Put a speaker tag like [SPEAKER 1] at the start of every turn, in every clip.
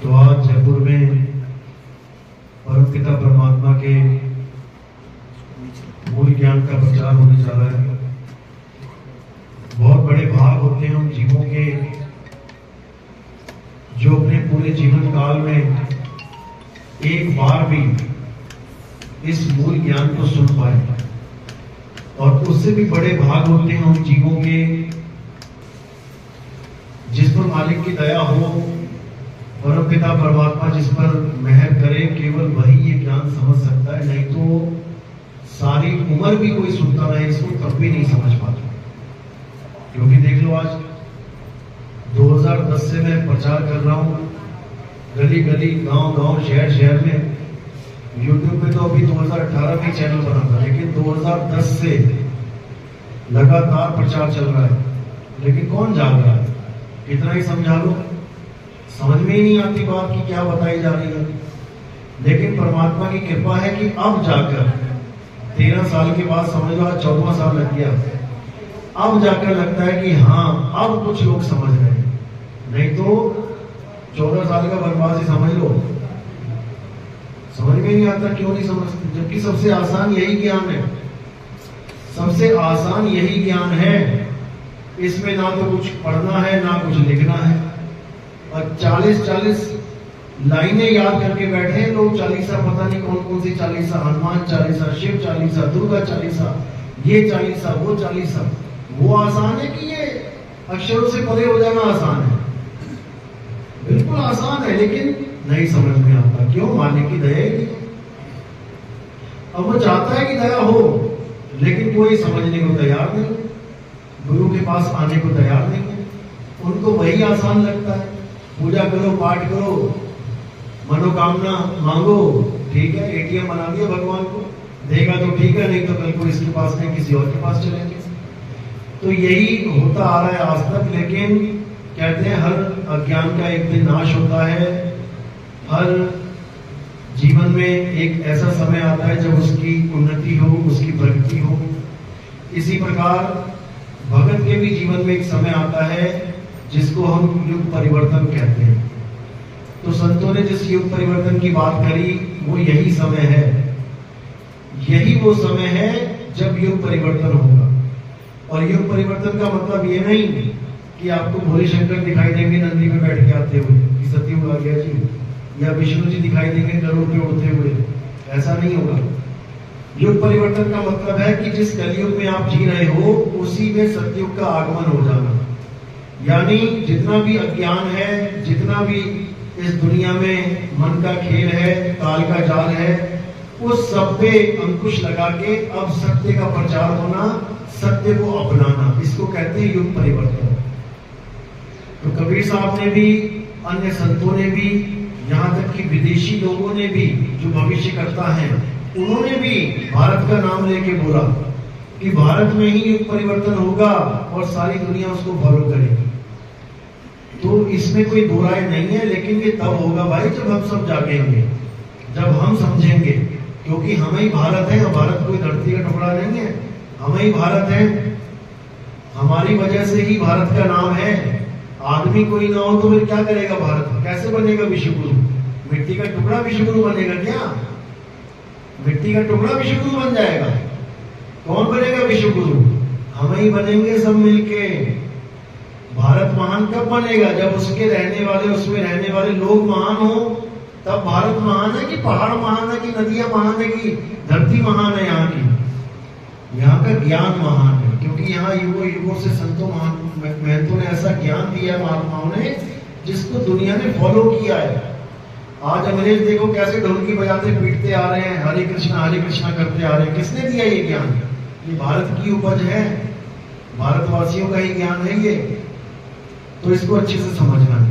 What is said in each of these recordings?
[SPEAKER 1] तो आज जयपुर में परमपिता परमात्मा के मूल ज्ञान का प्रचार होने जा रहा है। बहुत बड़े भाग होते हैं उन जीवों के जो अपने पूरे जीवन काल में एक बार भी इस मूल ज्ञान को सुन पाए, और उससे भी बड़े भाग होते हैं उन जीवों के जिस पर मालिक की दया हो, परमपिता परमात्मा जिस पर मेहर करे, केवल वही ये ज्ञान समझ सकता है। नहीं तो सारी उम्र भी कोई सुनता रहे इसको तब भी नहीं समझ पाता। क्योंकि देख लो, आज 2010 से मैं प्रचार कर रहा हूं, गली गली, गांव गांव, शहर शहर में। यूट्यूब पे तो अभी 2018 में चैनल बना था, लेकिन 2010 से लगातार प्रचार चल रहा है। लेकिन कौन जान रहा है? कितना ही समझा लो, समझ में ही नहीं आती बात की क्या बताई जा रही है। लेकिन परमात्मा की कृपा है कि अब जाकर 13 साल के बाद, समझ लो 14वां साल लग गया, अब जाकर लगता है कि हाँ अब कुछ लोग समझ रहे हैं। नहीं तो 14 साल का वनवास ही समझ लो, समझ में नहीं आता। क्यों नहीं समझते? जबकि सबसे आसान यही ज्ञान है, सबसे आसान यही ज्ञान है। इसमें ना तो कुछ पढ़ना है ना कुछ लिखना है, और 40-40 लाइनें याद करके बैठे हैं लोग। चालीसा, पता नहीं कौन कौन सी चालीसा, हनुमान चालीसा, शिव चालीसा, दुर्गा चालीसा, ये चालीसा, वो चालीसा। वो आसान है कि ये अक्षरों से परे हो जाना आसान है? बिल्कुल आसान है, लेकिन नहीं समझ में आता। क्यों? मालिक की दया ही। अब वो चाहता है कि दया हो, लेकिन कोई समझने को तैयार नहीं, गुरु के पास आने को तैयार नहीं है। उनको वही आसान लगता है, पूजा करो, पाठ करो, मनोकामना मांगो, ठीक है, एटीएम बना दिया भगवान को, देगा तो ठीक है, नहीं तो कल को इसके पास नहीं किसी और के पास चलेंगे। तो यही होता आ रहा है आज तक। लेकिन कहते हैं हर अज्ञान का एक दिन नाश होता है, हर जीवन में एक ऐसा समय आता है जब उसकी उन्नति हो, उसकी प्रगति हो। इसी प्रकार भगत के भी जीवन में एक समय आता है जिसको हम युग परिवर्तन कहते हैं। तो संतों ने जिस युग परिवर्तन की बात करी वो यही समय है, यही वो समय है जब युग परिवर्तन होगा। और युग परिवर्तन का मतलब ये नहीं कि आपको भोले शंकर दिखाई देंगे नंदी में बैठ के आते हुए कि सतयुग आ गया जी, या विष्णु जी दिखाई देंगे गरुड़ पे उड़ते हुए। ऐसा नहीं होगा। युग परिवर्तन का मतलब है कि जिस कलयुग में आप जी रहे हो उसी में सतयुग का आगमन हो जाना। यानी जितना भी अज्ञान है, जितना भी इस दुनिया में मन का खेल है, काल का जाल है, उस सब पे अंकुश लगा के अब सत्य का प्रचार होना, सत्य को अपनाना, इसको कहते हैं युग परिवर्तन। तो कबीर साहब ने भी, अन्य संतों ने भी, यहाँ तक कि विदेशी लोगों ने भी जो भविष्य करता है, उन्होंने भी भारत का नाम लेके बोला कि भारत में ही युग परिवर्तन होगा और सारी दुनिया उसको फॉलो करेगी। तो इसमें कोई दो राय नहीं है। लेकिन ये तब होगा भाई जब हम सब जागेंगे, जब हम समझेंगे, क्योंकि हम ही भारत है। भारत कोई धरती का टुकड़ा नहीं है, हम ही भारत है। हमारी वजह से ही भारत का नाम है। आदमी कोई ना हो तो फिर क्या करेगा भारत? कैसे बनेगा विश्वगुरु? मिट्टी का टुकड़ा विश्वगुरु बनेगा क्या? मिट्टी का टुकड़ा विश्वगुरु बन जाएगा? कौन बनेगा विश्वगुरु? हम ही बनेंगे सब मिलके। भारत महान कब बनेगा? जब उसके रहने वाले, उसमें रहने वाले लोग महान हो, तब भारत महान है। कि पहाड़ महान है, कि नदियां महान है, कि धरती महान है? यहाँ की, यहाँ का ज्ञान महान है। क्योंकि यहाँ युगों युगों से संतों महंतों ने ऐसा ज्ञान दिया है, महात्माओं ने, जिसको दुनिया ने फॉलो किया है। आज अंग्रेज देखो कैसे ढोलकी बजाते पीटते आ रहे हैं, हरे कृष्णा करते आ रहे हैं। किसने दिया ये ज्ञान? ये भारत की उपज है, भारतवासियों का ही ज्ञान है ये। तो इसको अच्छे से समझना है।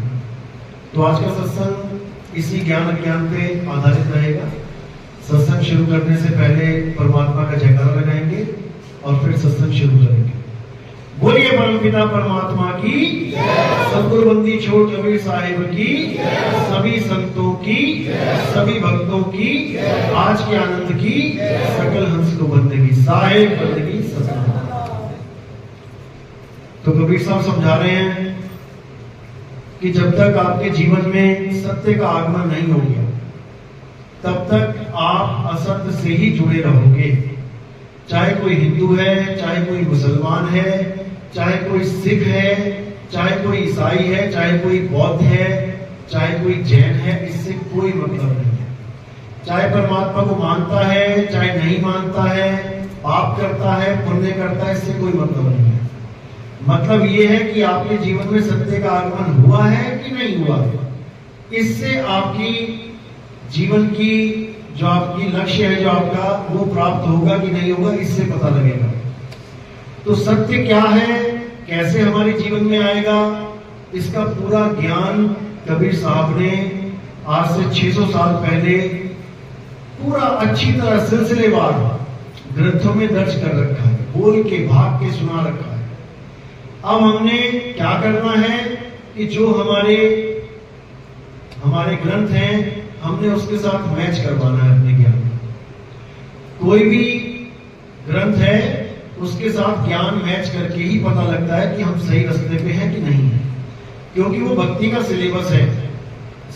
[SPEAKER 1] तो आज का सत्संग इसी ज्ञान अज्ञान पे आधारित रहेगा। सत्संग शुरू करने से पहले परमात्मा का जयकारा लगाएंगे और फिर सत्संग शुरू करेंगे। बोलिए परमपिता परमात्मा की, सद्गुरु बंदी छोड़ कबीर साहिब की, सभी संतों की, सभी भक्तों की, आज के आनंद की, सकल हंस को बंदगी, साहिब बंदगी सत्संग। तो कबीर साहब समझा रहे हैं कि जब तक आपके जीवन में सत्य का आगमन नहीं हो गया, तब तक आप असत्य से ही जुड़े रहोगे। चाहे कोई हिंदू है, चाहे कोई मुसलमान है, चाहे कोई सिख है, चाहे कोई ईसाई है, चाहे कोई बौद्ध है, चाहे कोई जैन है, इससे कोई मतलब नहीं है। चाहे परमात्मा को मानता है, चाहे नहीं मानता है, पाप करता है, पुण्य करता है, इससे कोई मतलब नहीं है। मतलब ये है कि आपके जीवन में सत्य का आगमन हुआ है कि नहीं हुआ। इससे आपकी जीवन की जो आपकी लक्ष्य है, जो आपका, वो प्राप्त होगा कि नहीं होगा, इससे पता लगेगा। तो सत्य क्या है, कैसे हमारे जीवन में आएगा, इसका पूरा ज्ञान कबीर साहब ने आज से 600 साल पहले पूरा अच्छी तरह सिलसिलेवार ग्रंथों में दर्ज कर रखा है, बोल के भाग के सुना रखा है। अब हमने क्या करना है कि जो हमारे ग्रंथ हैं, हमने उसके साथ मैच करवाना है अपने ज्ञान। कोई भी ग्रंथ है, उसके साथ ज्ञान मैच करके ही पता लगता है कि हम सही रास्ते पे हैं कि नहीं है, क्योंकि वो भक्ति का सिलेबस है।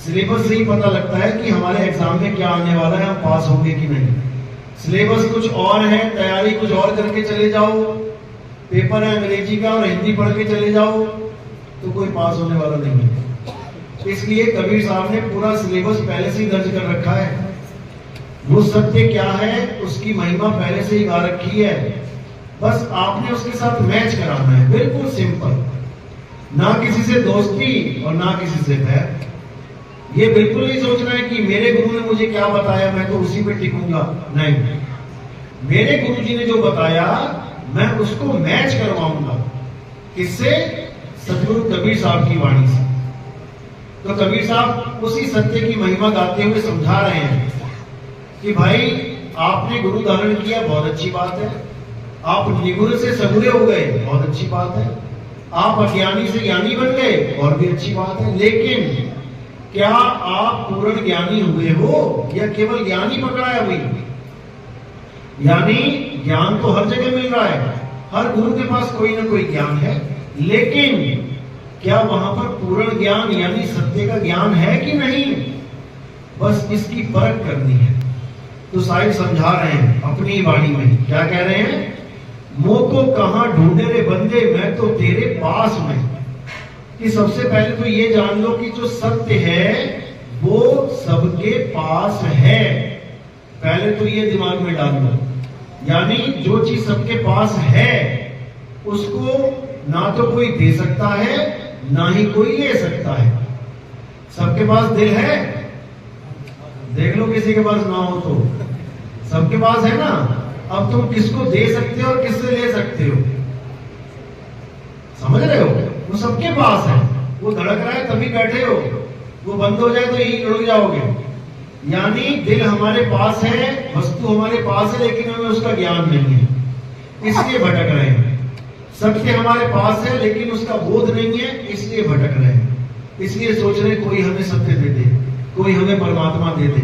[SPEAKER 1] सिलेबस से ही पता लगता है कि हमारे एग्जाम में क्या आने वाला है, हम पास होंगे कि नहीं। सिलेबस कुछ और है, तैयारी कुछ और करके चले जाओ, पेपर है अंग्रेजी का और हिंदी पढ़ के चले जाओ, तो कोई पास होने वाला नहीं है। इसलिए कबीर साहब ने पूरा सिलेबस पहले से ही दर्ज कर रखा है। वो सत्य क्या है, उसकी महिमा पहले से ही गा रखी है, बस आपने उसके साथ मैच कराना है। बिल्कुल सिंपल, ना किसी से दोस्ती और ना किसी से बैर। ये बिल्कुल नहीं सोचना है कि मेरे गुरु ने मुझे क्या बताया, मैं तो उसी पे टिकूंगा। नहीं, मेरे गुरु जी ने जो बताया मैं उसको मैच करवाऊंगा। किससे? सतगुरु कबीर साहब की वाणी से। तो कबीर साहब उसी सत्य की महिमा गाते हुए समझा रहे हैं कि भाई आपने गुरु धारण किया, बहुत अच्छी बात है। आप निगुर से सगुरे हो गए, बहुत अच्छी बात है। आप अज्ञानी से ज्ञानी बन गए, और भी अच्छी बात है। लेकिन क्या आप पूर्ण ज्ञानी हुए हो या केवल ज्ञान ही पकड़ा है अभी? यानी ज्ञान तो हर जगह मिल रहा है, हर गुरु के पास कोई ना कोई ज्ञान है, लेकिन क्या वहां पर पूर्ण ज्ञान यानी सत्य का ज्ञान है कि नहीं? बस इसकी परख करनी है। तो साहिब समझा रहे हैं अपनी वाणी में, क्या कह रहे हैं? मोह को कहां ढूंढे रे बंदे, मैं तो तेरे पास में। कि सबसे पहले तो ये जान लो कि जो सत्य है वो सबके पास है। पहले तो ये दिमाग में डाल लो, यानी जो चीज सबके पास है उसको ना तो कोई दे सकता है, ना ही कोई ले सकता है। सबके पास दिल है, देख लो किसी के पास ना हो तो। सबके पास है ना। अब तुम किसको दे सकते हो और किससे ले सकते हो, समझ रहे हो? वो सबके पास है। वो धड़क रहा है तभी बैठे हो, वो बंद हो जाए तो यही रुक जाओगे। यानी दिल हमारे पास है, वस्तु हमारे पास है, लेकिन हमें उसका ज्ञान नहीं है, इसलिए भटक रहे हैं। सत्य हमारे पास है लेकिन उसका बोध नहीं है, इसलिए भटक रहे हैं। इसलिए सोच रहे कोई हमें सत्य दे दे, कोई हमें परमात्मा दे दे।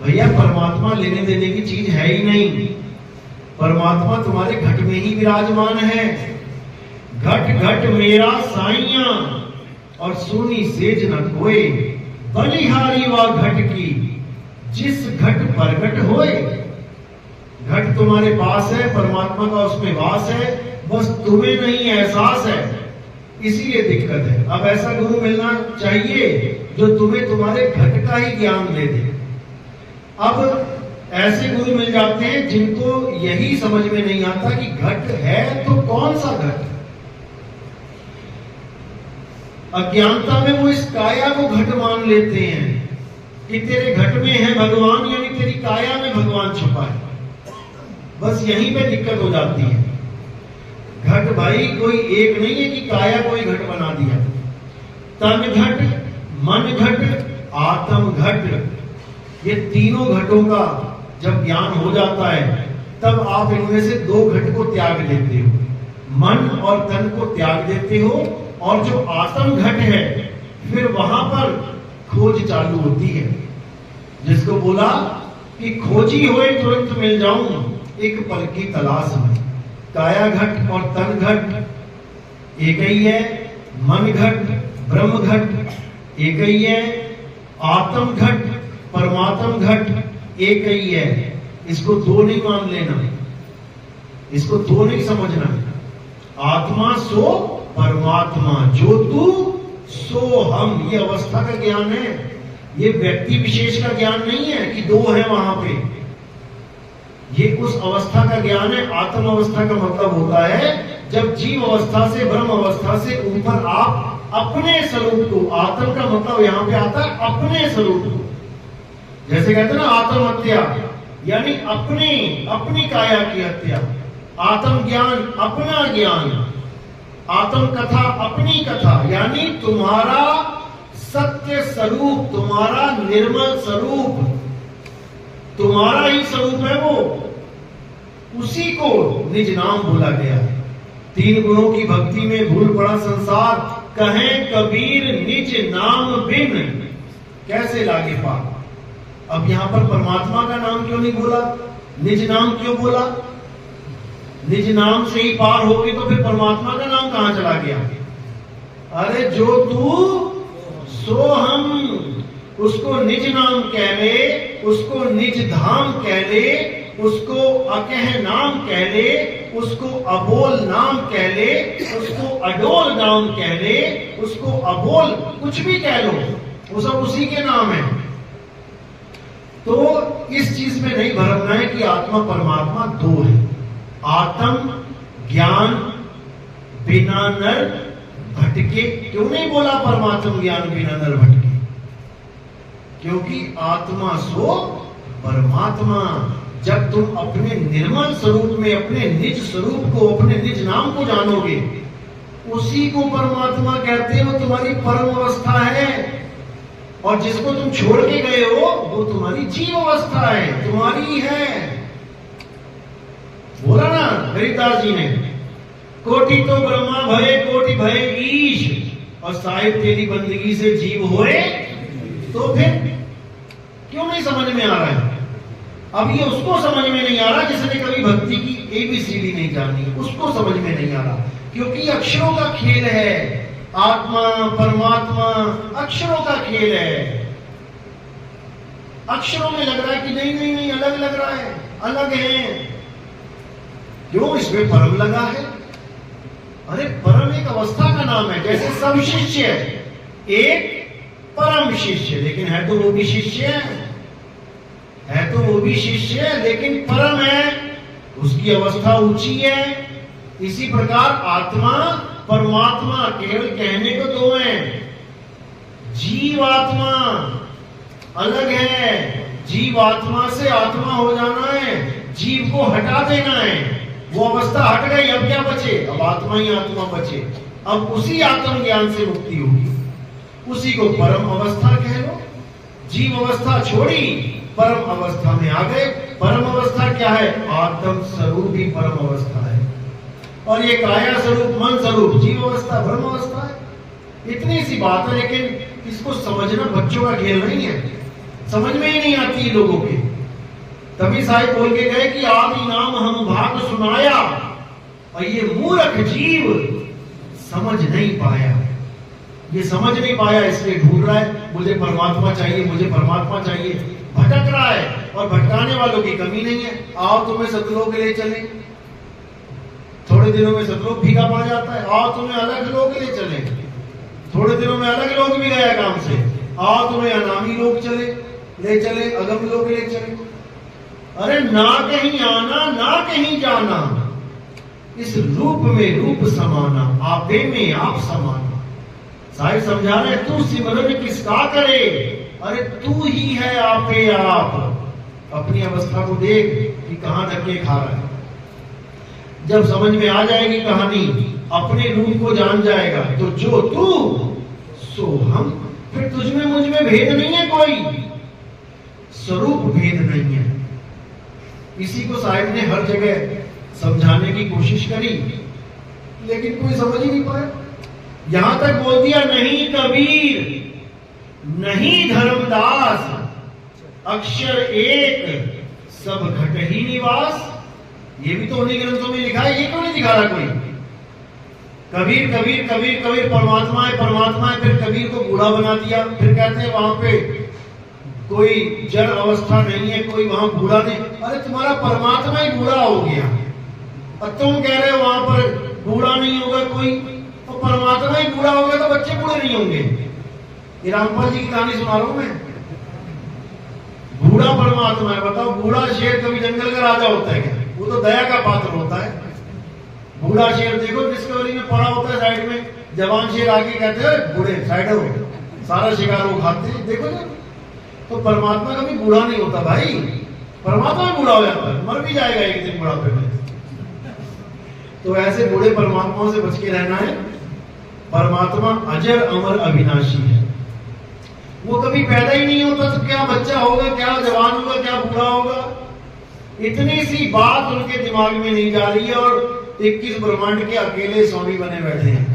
[SPEAKER 1] भैया परमात्मा लेने देने की चीज है ही नहीं। परमात्मा तुम्हारे घट में ही विराजमान है। घट घट मेरा साइया और सुनी सेज न कोई, बलिहारी व घट की जिस घट प्रगट होए। घट तुम्हारे पास है, परमात्मा का उसमें वास है, बस तुम्हें नहीं एहसास है, इसीलिए दिक्कत है। अब ऐसा गुरु मिलना चाहिए जो तुम्हें तुम्हारे घट का ही ज्ञान दे दे। अब ऐसे गुरु मिल जाते हैं जिनको यही समझ में नहीं आता कि घट है तो कौन सा घट। अज्ञानता में वो इस काया को घट मान लेते हैं कि तेरे घट में है भगवान, यानी तेरी काया में भगवान छुपा है। बस यहीं पे दिक्कत हो जाती है। घट भाई कोई एक नहीं है कि काया कोई घट बना दिया। तन घट, मन घट, आत्म घट, ये तीनों घटों का जब ज्ञान हो जाता है तब आप इनमें से दो घट को त्याग देते हो, मन और तन को त्याग देते हो, और जो आत्म घट है फिर वहां पर खोज चालू होती है। जिसको बोला कि खोजी होए तुरंत मिल जाऊं एक पल की तलाश में। काया घट और तन घट एक ही है, मन घट, ब्रह्म घट एक ही है, आत्म घट परमात्म घट एक ही है। इसको दो नहीं मान लेना, इसको दो नहीं समझना। आत्मा सो परमात्मा, जो तू सो हम, ये अवस्था का ज्ञान है। ये व्यक्ति विशेष का ज्ञान नहीं है कि दो है वहां पे, ये उस अवस्था का ज्ञान है। आत्म अवस्था का मतलब होता है जब जीव अवस्था से ब्रह्म अवस्था से ऊपर आप अपने स्वरूप को, आत्म का मतलब यहां पे आता है अपने स्वरूप को। जैसे कहते हैं ना आत्महत्या, यानी अपनी काया की हत्या। आत्म ज्ञान अपना ज्ञान, आत्म कथा अपनी कथा, यानी तुम्हारा सत्य स्वरूप, तुम्हारा निर्मल स्वरूप, तुम्हारा ही स्वरूप है वो, उसी को निज नाम बोला गया है। तीन गुणों की भक्ति में भूल पड़ा संसार, कहें कबीर निज नाम बिन कैसे लागे पार। अब यहां पर परमात्मा का नाम क्यों नहीं बोला, निज नाम क्यों बोला? निज नाम से ही पार हो गई तो फिर परमात्मा का नाम कहां चला गया? अरे जो तू सो हम, उसको निज नाम कह ले, उसको निज धाम कह ले, उसको अकह नाम कह ले, उसको अबोल नाम कह ले, उसको अडोल नाम कह ले, उसको अबोल कुछ भी कह लो, वो सब उसी के नाम है। तो इस चीज में नहीं भरमना है कि आत्मा परमात्मा दो है। आत्म ज्ञान बिना नर भटके, क्यों नहीं बोला परमात्म ज्ञान बिना नर भटके? क्योंकि आत्मा सो परमात्मा। जब तुम अपने निर्मल स्वरूप में अपने निज स्वरूप को, अपने निज नाम को जानोगे, उसी को परमात्मा कहते हो, तुम्हारी परम अवस्था है। और जिसको तुम छोड़ के गए हो वो तुम्हारी जीव अवस्था है, तुम्हारी है। बोला ना हरिदास जी ने, कोटि तो ब्रह्मा भये कोटि भये ईश, और साहिब तेरी बंदगी से जीव होए। तो फिर क्यों नहीं समझ में आ रहा है? अब ये उसको समझ में नहीं आ रहा जिसने कभी भक्ति की ABCD नहीं जानी, उसको समझ में नहीं आ रहा। क्योंकि अक्षरों का खेल है, आत्मा परमात्मा अक्षरों का खेल है। अक्षरों में लग रहा है कि नहीं नहीं नहीं अलग लग रहा है, अलग है। क्यों? इसमें परम लगा है। अरे परम एक अवस्था का नाम है। जैसे सब शिष्य एक परम शिष्य, लेकिन है तो वो भी शिष्य है तो वो भी शिष्य है, लेकिन परम है, उसकी अवस्था ऊंची है। इसी प्रकार आत्मा परमात्मा केवल कहने को दो हैं। जीव आत्मा अलग है, जीव आत्मा से आत्मा हो जाना है, जीव को हटा देना है। वो अवस्था हट गई, अब क्या बचे? अब आत्मा ही आत्मा बचे। अब उसी आत्म ज्ञान से मुक्ति होगी, उसी को परम अवस्था कह लो। जीव अवस्था छोड़ी, परम अवस्था में आ गए। परम अवस्था क्या है? आत्म स्वरूप ही परम अवस्था है। और ये काया स्वरूप मन स्वरूप जीव अवस्था ब्रह्म अवस्था है। इतनी सी बात है, लेकिन इसको समझना बच्चों का खेल नहीं है, समझ में ही नहीं आती लोगों के। तभी साहिब बोल के गए कि आदि नाम हम भाग सुनाया, और ये मूर्ख जीव समझ नहीं पाया। ये समझ नहीं पाया, इसलिए ढूंढ रहा है, मुझे परमात्मा चाहिए, मुझे परमात्मा चाहिए, भटक रहा है। और भटकाने वालों की कमी नहीं है। आओ तुम्हें सतलोक के लिए चले, थोड़े दिनों में सतलोक भीगा पड़ जाता है। आओ तुम्हें अलग लोग के लिए चले, थोड़े दिनों में अलग लोग भी गया काम से। आओ तुम्हें अनामी लोग चले, ले चले, अगम लोग ले चले। अरे ना कहीं आना ना कहीं जाना, इस रूप में रूप समाना, आपे में आप समाना। साहिब समझा रहे, तू सिमरन किसका करे? अरे तू ही है आपे आप। अपनी अवस्था को देख कि कहां धक्के खा रहा है। जब समझ में आ जाएगी कहानी, अपने रूप को जान जाएगा, तो जो तू सो हम, फिर तुझ में मुझ में भेद नहीं है, कोई स्वरूप भेद नहीं है। इसी को साहिब ने हर जगह समझाने की कोशिश करी, लेकिन कोई समझ ही नहीं पाया। यहां तक बोल दिया, नहीं कबीर नहीं धर्मदास, अक्षर एक सब घट ही निवास। ये भी तो उन्हीं ग्रंथों में लिखा है, ये क्यों नहीं दिखा रहा कोई? कबीर कबीर कबीर कबीर, परमात्मा है परमात्मा है। फिर कबीर को बूढ़ा बना दिया। फिर कहते हैं वहां पे कोई जड़ अवस्था नहीं है, कोई वहां बूढ़ा नहीं। अरे तुम्हारा परमात्मा ही बूढ़ा हो गया और तुम कह रहे हो वहां पर बूढ़ा नहीं होगा कोई। तो परमात्मा ही बूढ़ा होगा तो बच्चे बूढ़े नहीं होंगे। ये रामपाल जी की कहानी सुना रहा हूं मैं। बूढ़ा परमात्मा है। बताओ, बूढ़ा शेर कभी जंगल का राजा होता है क्या? वो तो दया का पात्र होता है। बूढ़ा शेर देखो डिस्कवरी में पड़ा होता है साइड में, जवान शेर आके कहते हैं बूढ़े साइड हो, सारा शिकार वो खाते हैं। देखो ना, तो परमात्मा कभी बूढ़ा नहीं होता भाई। परमात्मा बूढ़ा हो जाता है, मर भी जाएगा एक दिन बुढ़ापे में। तो ऐसे बूढ़े परमात्माओं से बच के रहना है। परमात्मा अजर अमर अविनाशी है। वो कभी पैदा ही नहीं होता, तो क्या बच्चा होगा, क्या जवान होगा, क्या बूढ़ा होगा। इतनी सी बात उनके दिमाग में नहीं जा रही है और 21 ब्रह्मांड के अकेले स्वामी बने बैठे हैं।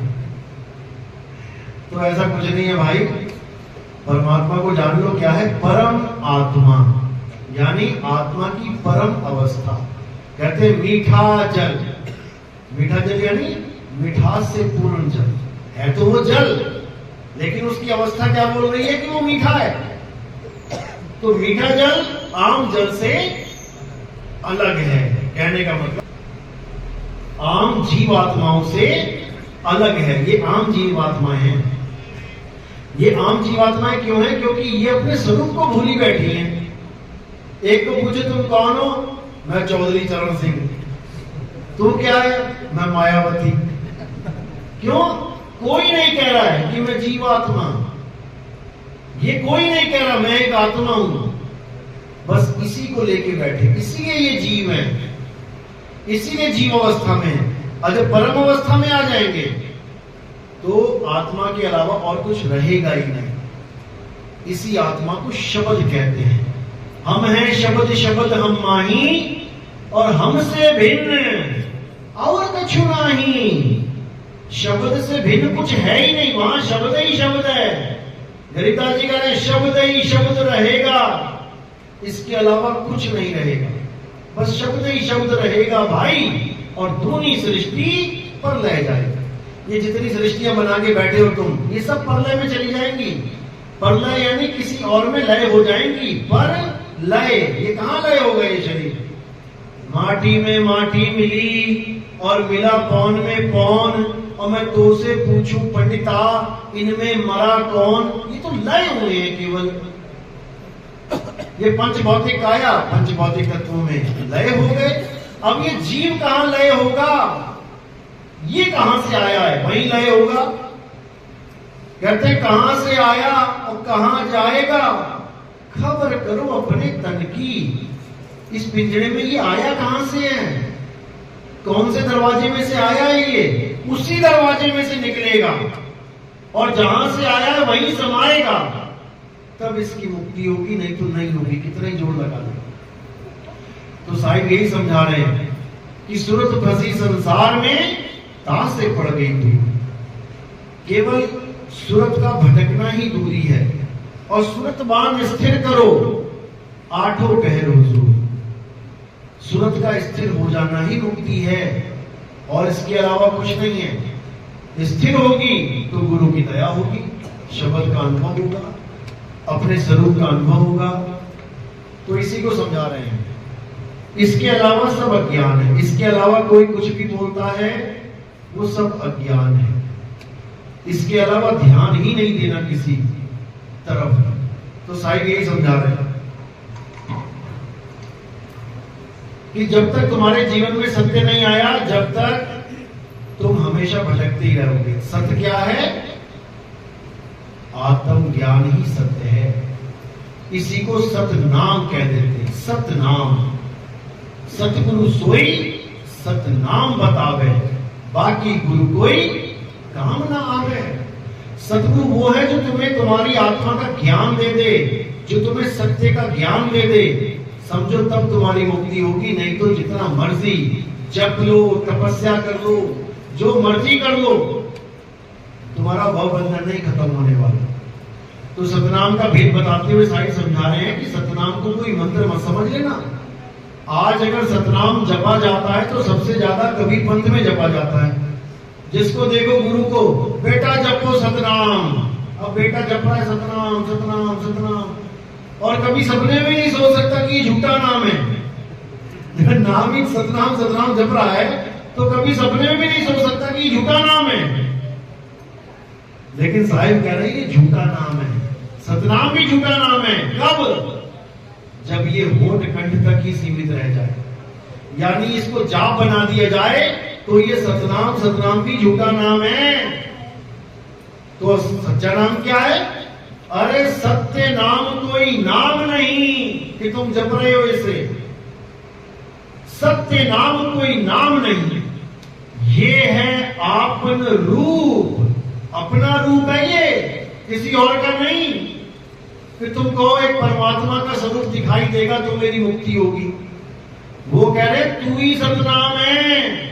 [SPEAKER 1] तो ऐसा कुछ नहीं है भाई। परमात्मा को जान लो क्या है, परम आत्मा, यानी आत्मा की परम अवस्था। कहते हैं मीठा जल। मीठा जल यानी मिठास से पूर्ण जल है। तो वो जल, लेकिन उसकी अवस्था क्या बोल रही है कि वो मीठा है। तो मीठा जल आम जल से अलग है। कहने का मतलब आम जीवात्माओं से अलग है। ये आम जीवात्माएं हैं। ये आम जीवात्माएं क्यों है? क्योंकि ये अपने स्वरूप को भूली बैठी हैं। एक को पूछे तुम कौन हो? मैं चौधरी चरण सिंह। तू क्या है? मैं मायावती। क्यों? कोई नहीं कह रहा है कि मैं जीवात्मा। ये कोई नहीं कह रहा मैं एक आत्मा हूं। बस इसी को लेके बैठे, इसीलिए ये जीव है, इसीलिए जीव अवस्था में है। और जब परम अवस्था में आ जाएंगे तो आत्मा के अलावा और कुछ रहेगा ही नहीं। इसी आत्मा को शब्द कहते हैं। हम हैं शब्द, शब्द हम माही, और हमसे भिन्न और कछु नहीं। शब्द से भिन्न कुछ है ही नहीं, वहां शब्द ही शब्द है। गरीता जी कह रहे हैं शब्द ही शब्द रहेगा, इसके अलावा कुछ नहीं रहेगा। बस शब्द ही शब्द रहेगा भाई। और दूनी सृष्टि पर लय जाएगा। ये जितनी सृष्टियां बना के बैठे हो तुम, ये सब परलय में चली जाएंगी। परलय यानी किसी और में लय हो जाएंगी। पर लय, ये कहां लय होगा ये शरीर? माटी में माटी मिली और मिला पौन में पौन, और मैं तो से पूछूं पंडिता इनमें मरा कौन? ये तो लय हुए हैं केवल। ये पंच भौतिक काया, पंच भौतिक तत्वों में लय हो गए। अब ये जीव कहां लय होगा? ये कहां से आया है? वहीं लय होगा। कहते हैं कहां से आया और कहां जाएगा, खबर करो अपने तन की। इस पिंजरे में ये आया कहां से है? कौन से दरवाजे में से आया है? ये उसी दरवाजे में से निकलेगा और जहां से आया है वहीं समाएगा। तब इसकी मुक्ति होगी, नहीं तो नहीं होगी। कितना ही जोर लगा ले। तो साहिब यही समझा रहे हैं कि सूरत फंसी संसार में ताश से पड़ गई थी। केवल सूरत का भटकना ही दूरी है। और सूरत बाण स्थिर करो, आठों पहरों जो। सूरत का स्थिर हो जाना ही मुक्ति है, और इसके अलावा कुछ नहीं है। स्थिर होगी तो गुरु की दया होगी, शब्द का अनुभव होगा, अपने स्वरूप का अनुभव होगा। तो इसी को समझा रहे हैं। इसके अलावा सब अज्ञान है। इसके अलावा कोई कुछ भी बोलता है वो सब अज्ञान है। इसके अलावा ध्यान ही नहीं देना किसी तरफ। तो साहिब यही समझा रहे हैं कि जब तक तुम्हारे जीवन में सत्य नहीं आया, जब तक तुम हमेशा भटकते ही रहोगे। सत्य क्या है? आत्म ज्ञान ही सत्य है। इसी को सत्य नाम कह देते हैं। सत्य नाम, सतगुरु सोई सत्य नाम बतावे, बाकी गुरु कोई काम ना आवे। सतगुरु वो है जो तुम्हें तुम्हारी आत्मा का ज्ञान दे दे, जो तुम्हें सत्य का ज्ञान दे दे। समझो तब तुम्हारी मुक्ति होगी। नहीं तो जितना मर्जी जप लो, तपस्या कर लो, जो मर्जी कर लो, तुम्हारा भव बंधन नहीं खत्म होने वाला। तो सतनाम का भेद बताते हुए साहिब समझा रहे हैं कि सतनाम को कोई मंत्र मत समझ लेना। आज अगर सतनाम जपा जाता है तो सबसे ज्यादा कबीर पंथ में जपा जाता है। जिसको देखो गुरु को, बेटा जपो सतनाम। अब बेटा जप रहा है सतनाम सतनाम सतनाम, और कभी सपने में नहीं सोच सकता कि ये झूठा नाम है। नाम ही सतनाम सतनाम जप रहा है तो कभी सपने में भी नहीं सोच सकता कि ये झूठा नाम है। लेकिन साहिब कह रहे हैं ये झूठा नाम है, सतनाम भी झूठा नाम है। कब? जब ये होठ कंठ तक ही सीमित रह जाए, यानी इसको जाप बना दिया जाए तो ये सतनाम सतनाम भी झूठा नाम है। तो सच्चा नाम क्या है? अरे सत्य नाम कोई नाम नहीं कि तुम जप रहे हो इसे। सत्य नाम कोई नाम नहीं, ये है आपन रूप। अपना रूप है ये, किसी और का नहीं। फिर तुम कहो एक परमात्मा का स्वरूप दिखाई देगा तो मेरी मुक्ति होगी। वो कह रहे तू ही सतनाम है।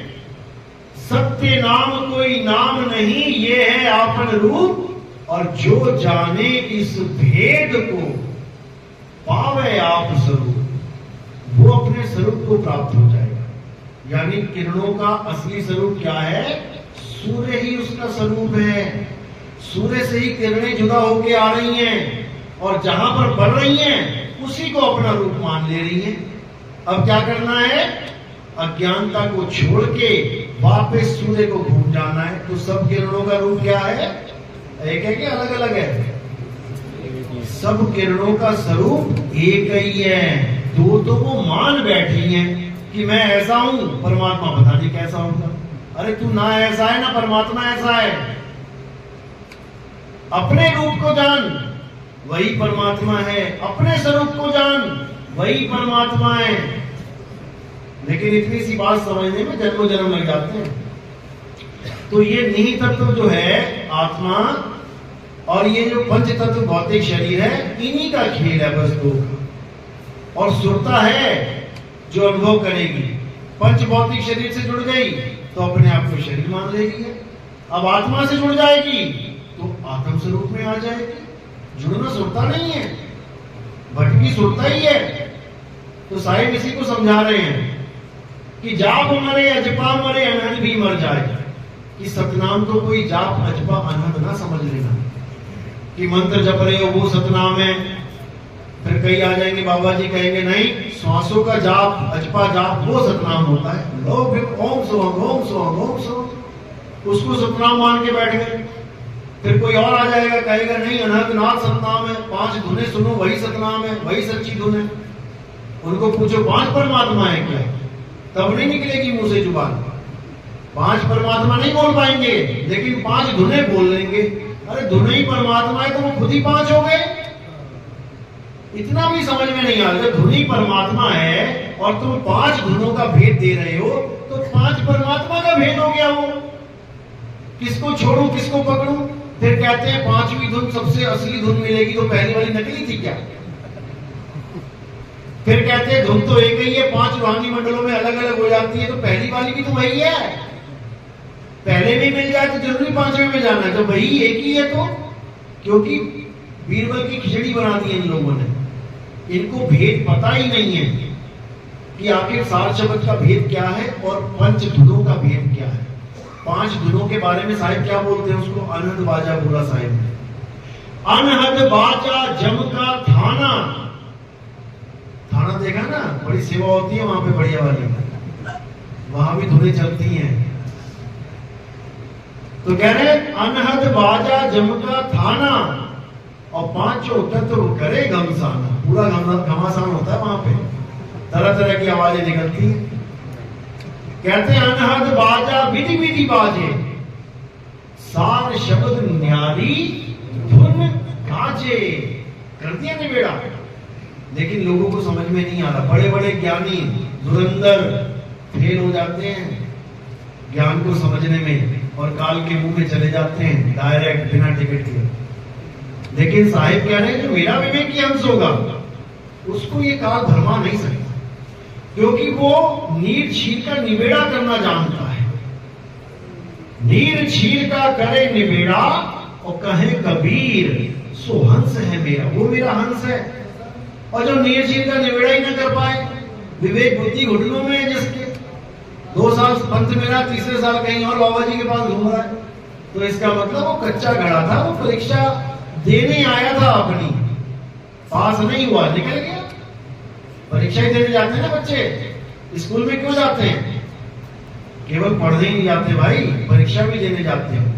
[SPEAKER 1] सत्य नाम कोई नाम नहीं, ये है आपन रूप। और जो जाने इस भेद को, पावे आप स्वरूप, वो अपने स्वरूप को प्राप्त हो जाएगा। यानी किरणों का असली स्वरूप क्या है? सूर्य ही उसका स्वरूप है। सूर्य से ही किरणें जुदा होके आ रही हैं और जहां पर बढ़ रही हैं उसी को अपना रूप मान ले रही हैं। अब क्या करना है? अज्ञानता को छोड़ के वापस सूर्य को घूम जाना है। तो सब किरणों का रूप क्या है? एक है कि अलग अलग है? सब किरणों का स्वरूप एक ही है। दो तो वो मान बैठी हैं कि मैं ऐसा हूं, परमात्मा पता नहीं कैसा होगा। अरे तू ना ऐसा है ना परमात्मा ऐसा है। अपने रूप को जान, वही परमात्मा है। अपने स्वरूप को जान, वही परमात्मा है। लेकिन इतनी सी बात समझने में जन्मों जन्म लग जाते हैं। तो ये निहित तत्व जो है आत्मा, और ये जो पंच तत्व भौतिक शरीर है, इन्हीं का खेल है बस दो का। और सुरता है जो अनुभव करेगी। पंच भौतिक शरीर से जुड़ गई तो अपने आप को शरीर मान लेगी। अब आत्मा से जुड़ जाएगी तो आत्म स्वरूप में आ जाएगी। जुड़ना सुरता नहीं है, भटकी सुरता ही है। तो साहिब इसी को समझा रहे हैं कि जाप मरे अजपा मरे अनहद भी मर जाए। कि सतनाम तो कोई जाप अजपा अनहद ना समझ लेना कि मंत्र जप रहे हो वो सतनाम है। फिर कई आ जाएंगे बाबा जी कहेंगे नहीं, श्वासों का जाप अजपा जाप वो सतनाम होता है। लोग फिर ओम सोहम ओम सोहम ओम सोहम उसको सतनाम मान के बैठ गए। फिर कोई और आ जाएगा कहेगा नहीं अनहदनाथ सतनाम है, 5 धुनें सुनो वही सतनाम है, वही सच्ची धुन है। उनको पूछो 5 परमात्मा है क्या, तब नहीं निकलेगी मुंह से जुबान। 5 परमात्मा नहीं बोल पाएंगे, लेकिन 5 धुनें बोल लेंगे। अरे धुनें ही परमात्मा है तो वो खुद ही 5 हो गए। इतना भी समझ में नहीं आ रहा। धुनी परमात्मा है और तुम 5 धुनों का भेद दे रहे हो तो 5 परमात्मा का भेद हो गया। वो किसको छोड़ू किसको पकड़ू? फिर कहते हैं 5वीं धुन सबसे असली धुन मिलेगी, तो पहली वाली नकली थी क्या? फिर कहते हैं धुन तो एक ही है, 5 रूहानी मंडलों में अलग अलग हो जाती है, तो पहली वाली भी तो वही है। पहले भी मिल जाए तो जरूरी 5वें में जाना है, तो वही एक ही है। तो क्योंकि बीरबल की खिचड़ी बना दी इन लोगों ने। इनको भेद पता ही नहीं है कि आखिर सार शब्द का भेद क्या है और पंच धुनों का भेद क्या है। 5 धुनों के बारे में साहिब क्या बोलते हैं? उसको अनहद बाजा बोला साहिब ने। अनहद बाजा जम का थाना। थाना देखा ना, बड़ी सेवा होती है वहां पे बढ़िया वाली, वहां भी धुनें चलती हैं। तो कह रहे अनहद बाजा जम का थाना और 5 तत्व करे घमसाना। पूरा घमासान होता है वहां पे, तरह तरह की आवाजें निकलती हैं। कहते हैं अनहद बाजा विधि विधि बाजे, सार शब्द न्यारी धुन गाजे। कर दिया निबेड़ा। लेकिन लोगों को समझ में नहीं आ रहा। बड़े बड़े ज्ञानी धुरंधर फेल हो जाते हैं ज्ञान को समझने में और काल के मुंह में चले जाते हैं डायरेक्ट बिना टिकट के। लेकिन साहिब कह रहे हैं जो मेरा विवेक की अंश होगा उसको ये काल भरमा नहीं सकता, क्योंकि वो नीर छीर का निबेड़ा करना जानता है। नीर छीर का करे निबेड़ा और कहे कबीर सो हंस है मेरा। वो मेरा हंस है। और जो नीर छीर का निबेड़ा ही ना कर पाए, विवेक बुद्धि घुटनों में है जिसके, 2 साल पंथ में रहा, तीसरे साल कहीं और बाबा जी के पास घूम रहा है। तो इसका मतलब वो कच्चा घड़ा था, वो परीक्षा देने आया था अपनी, पास नहीं हुआ, निकल गया। परीक्षा ही देने जाते हैं ना बच्चे, स्कूल में क्यों जाते हैं? केवल पढ़ने ही नहीं जाते भाई, परीक्षा भी देने जाते हैं।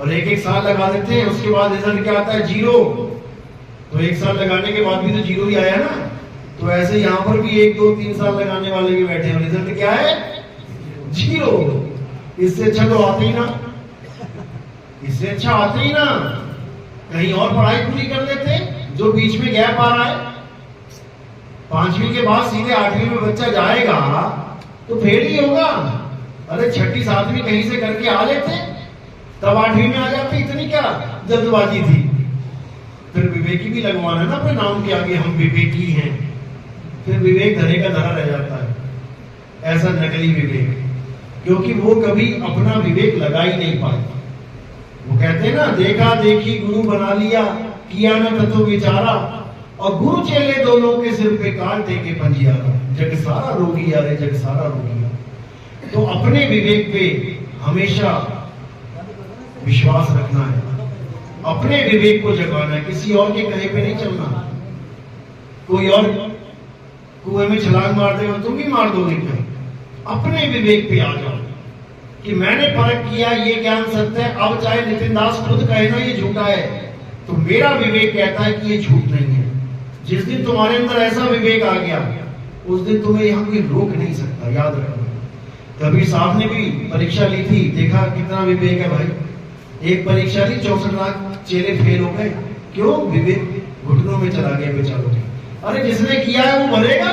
[SPEAKER 1] और एक साल लगा देते हैं, उसके बाद रिजल्ट क्या आता है? 0। तो 1 साल लगाने के बाद भी तो 0 ही आया ना। तो ऐसे यहाँ पर भी 1, 2, 3 साल लगाने वाले भी बैठे हैं, रिजल्ट क्या है? 0। इससे अच्छा तो आते ही ना, इससे अच्छा आते ही ना, कहीं और पढ़ाई पूरी कर लेते। जो बीच में गैप आ रहा है, 5वीं के बाद सीधे 8वीं में बच्चा जाएगा तो फेल ही होगा। अरे 6ठी 7वीं कहीं से करके आ लेते, तब 8वीं में आ जाते। इतनी क्या जल्दबाजी थी? फिर विवेकी भी लगवाना ना अपने नाम के आगे, हम विवेकी हैं। फिर विवेक धरे का धरा रह जाता है, ऐसा नकली विवेक, क्योंकि वो कभी अपना विवेक लगा ही नहीं पाए। वो कहते हैं ना, देखा देखी गुरु बना लिया, किया न तत्व विचारा, और गुरु चेले दोनों के सिर पे काट दे के पंजियारा। जग सारा रोगी यारे, जग सारा रोगी। तो अपने विवेक पे हमेशा विश्वास रखना है, अपने विवेक को जगाना है, किसी और के कहे पे नहीं चलना। कोई और कुएं में छलांग मार देगा, तुम भी मार दोगे क्या? अपने विवेक पे आ जाओ कि मैंने परख किया, ये ज्ञान सत्य है। अब चाहे नितिन दास खुद कहे ना ये झूठा है, तो मेरा विवेक कहता है कि ये झूठ नहीं है। जिस दिन तुम्हारे अंदर ऐसा विवेक आ गया, उस दिन तुम्हें यहाँ कोई रोक नहीं सकता, याद रखना। कबीर साहब ने भी परीक्षा ली थी, देखा कितना विवेक है भाई। एक परीक्षा ली, 64 लाख चेले फेल हो गए। क्यों? विवेक घुटनों में चला गया बेचारों के। अरे जिसने किया है वो भरेगा।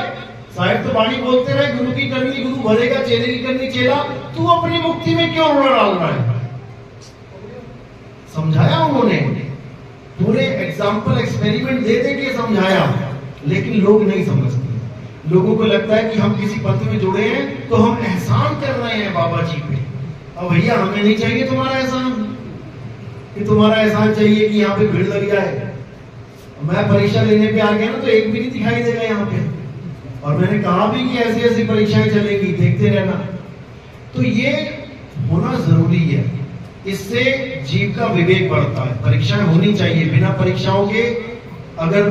[SPEAKER 1] साहिब तो वाणी बोलते रहे, गुरु की करनी गुरु भरेगा, चेले की करनी चेला। तू अपनी मुक्ति में क्यों रोड़ा डाल रहा है? समझाया उन्होंने, पूरे एग्जाम्पल एक्सपेरिमेंट दे दे के समझाया, लेकिन लोग नहीं समझते। लोगों को लगता है कि हम किसी पंथ में जुड़े हैं तो हम एहसान कर रहे हैं बाबा जी पे। अब भैया हमें नहीं चाहिए तुम्हारा एहसान, कि तुम्हारा एहसान चाहिए कि यहाँ पे भीड़ लग जाए। मैं परीक्षा लेने पे आ गया ना, तो एक भी नहीं दिखाई देगा यहाँ पे। और मैंने कहा भी कि ऐसी ऐसी परीक्षाएं चलेगी, देखते रहना। तो ये होना जरूरी है, इससे जीव का विवेक बढ़ता है। परीक्षाएं होनी चाहिए, बिना परीक्षाओं के अगर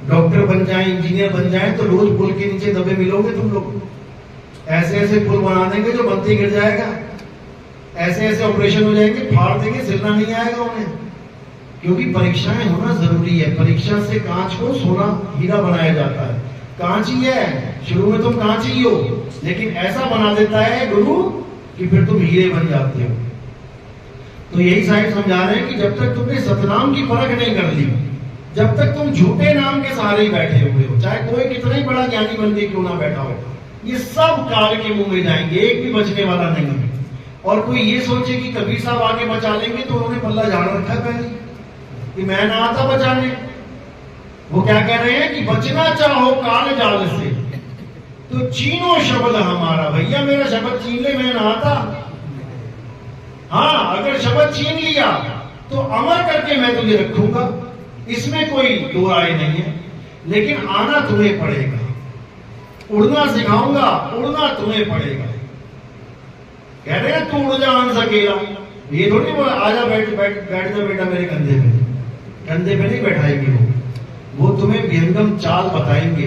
[SPEAKER 1] डॉक्टर बन जाए, इंजीनियर बन जाए, तो रोज पुल के नीचे दबे मिलोगे तुम लोग। ऐसे ऐसे पुल बना देंगे जो बनते गिर जाएगा, ऐसे ऐसे ऑपरेशन हो जाएंगे, फाड़ देंगे, सिलना नहीं आएगा उन्हें। क्योंकि परीक्षाएं होना जरूरी है। परीक्षा से कांच को सोना हीरा बनाया जाता है। कांच ही है, शुरू में तुम कांच ही हो, लेकिन ऐसा बना देता है गुरु कि फिर तुम हीरे बन जाते हो। तो यही साहिब समझा रहे हैं कि जब तक तुमने सतनाम की परख नहीं कर ली, जब तक तुम झूठे नाम के सहारे ही बैठे हुए हो, चाहे कोई कितना ही बड़ा ज्ञानी बन के क्यों ना बैठा हो, ये सब काल के मुंह में जाएंगे, एक भी बचने वाला नहीं है। और कोई ये सोचे कि कबीर साहब आगे बचा लेंगे, तो उन्होंने पल्ला झाड़ रखा पहले कि मैं ना आता बचाने। वो क्या कह रहे हैं कि बचना चाहो काल जाल से तो चीनो शब्द हमारा। भैया मेरा शब्द छीन ले, मैं ना आता। हाँ, अगर शब्द छीन लिया तो अमर करके मैं तुझे रखूंगा, इसमें कोई दो राय नहीं है। लेकिन आना तुम्हें पड़ेगा, उड़ना सिखाऊंगा, उड़ना तुम्हें पड़ेगा। कह रहे हैं तू उड़ जा हंस अकेला, ये थोड़ी आजा बैठ बैठ बैठ जा बेटा मेरे कंधे पे। कंधे पे नहीं बैठाएंगे वो तुम्हें विहंगम चाल बताएंगे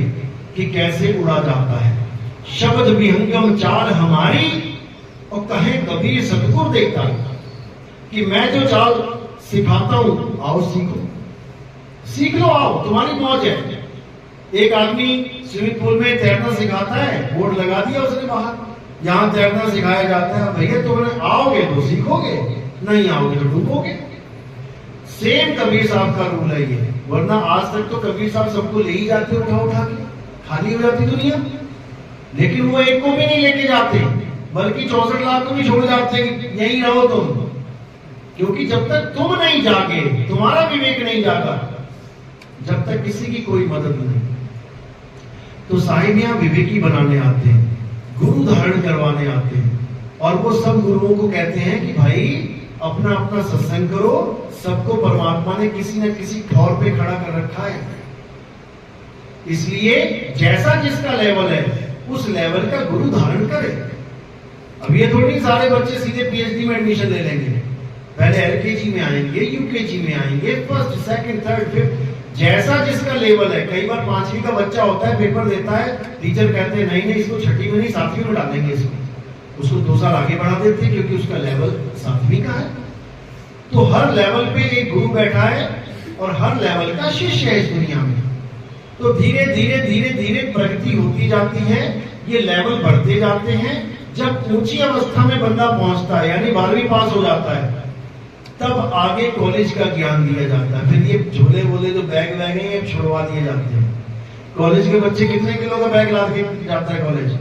[SPEAKER 1] कि कैसे उड़ा जाता है। शब्द विहंगम चाल हमारी, और कहे कबीर सतगुरु देखता कि मैं जो चाल सिखाता हूं, आओ सीखो, सीख लो, आओ, तुम्हारी मौज है। एक आदमी स्विमिंग पूल में तैरना सिखाता है, बोर्ड लगा दिया उसने बाहर, यहां तैरना सिखाया जाता है। भैया तुमने आओगे तो सीखोगे, नहीं आओगे तो डूबोगे। सेम कबीर साहब का रूल है ये। वरना आज तक तो कबीर साहब सबको ले ही जाते उठा उठा के, खाली हो जाती दुनिया। लेकिन वो एक को भी नहीं लेके जाते, बल्कि 64 लाख को भी छोड़ जाते, यहीं रहो तुम। क्योंकि जब तक तुम नहीं जागे, तुम्हारा विवेक नहीं जागा, जब तक किसी की कोई मदद नहीं। तो साहिब यहां विवेकी बनाने आते हैं, गुरु धारण करवाने आते हैं, और वो सब गुरुओं को कहते हैं कि भाई अपना अपना सत्संग करो। सबको परमात्मा ने किसी न किसी ठौर पे खड़ा कर रखा है, इसलिए जैसा जिसका लेवल है उस लेवल का गुरु धारण करे। अब ये थोड़ी सारे बच्चे सीधे पीएचडी में एडमिशन ले लेंगे, पहले एलकेजी में आएंगे, यूकेजी में आएंगे, फर्स्ट सेकंड थर्ड फिफ्थ, जैसा जिसका लेवल है। कई बार 5वीं का बच्चा होता है, पेपर देता है, टीचर कहते हैं नहीं इसको 6ठी में नहीं 7वीं में डालेंगे, इसको उसको 2 साल आगे बढ़ा देते हैं क्योंकि उसका लेवल 7वीं का है। तो हर लेवल पे एक गुरु बैठा है और हर लेवल का शिष्य है इस दुनिया में। तो धीरे धीरे धीरे धीरे प्रगति होती जाती है, ये लेवल बढ़ते जाते हैं। जब ऊंची अवस्था में बंदा पहुंचता है यानी 12वीं पास हो जाता है, तब आगे कॉलेज का ज्ञान दिया जाता है। फिर ये झोले वोले जो बैग वैग हैं ये छुड़वा दिए जाते हैं। कॉलेज के बच्चे कितने किलो का बैग ला के जाता है कॉलेज?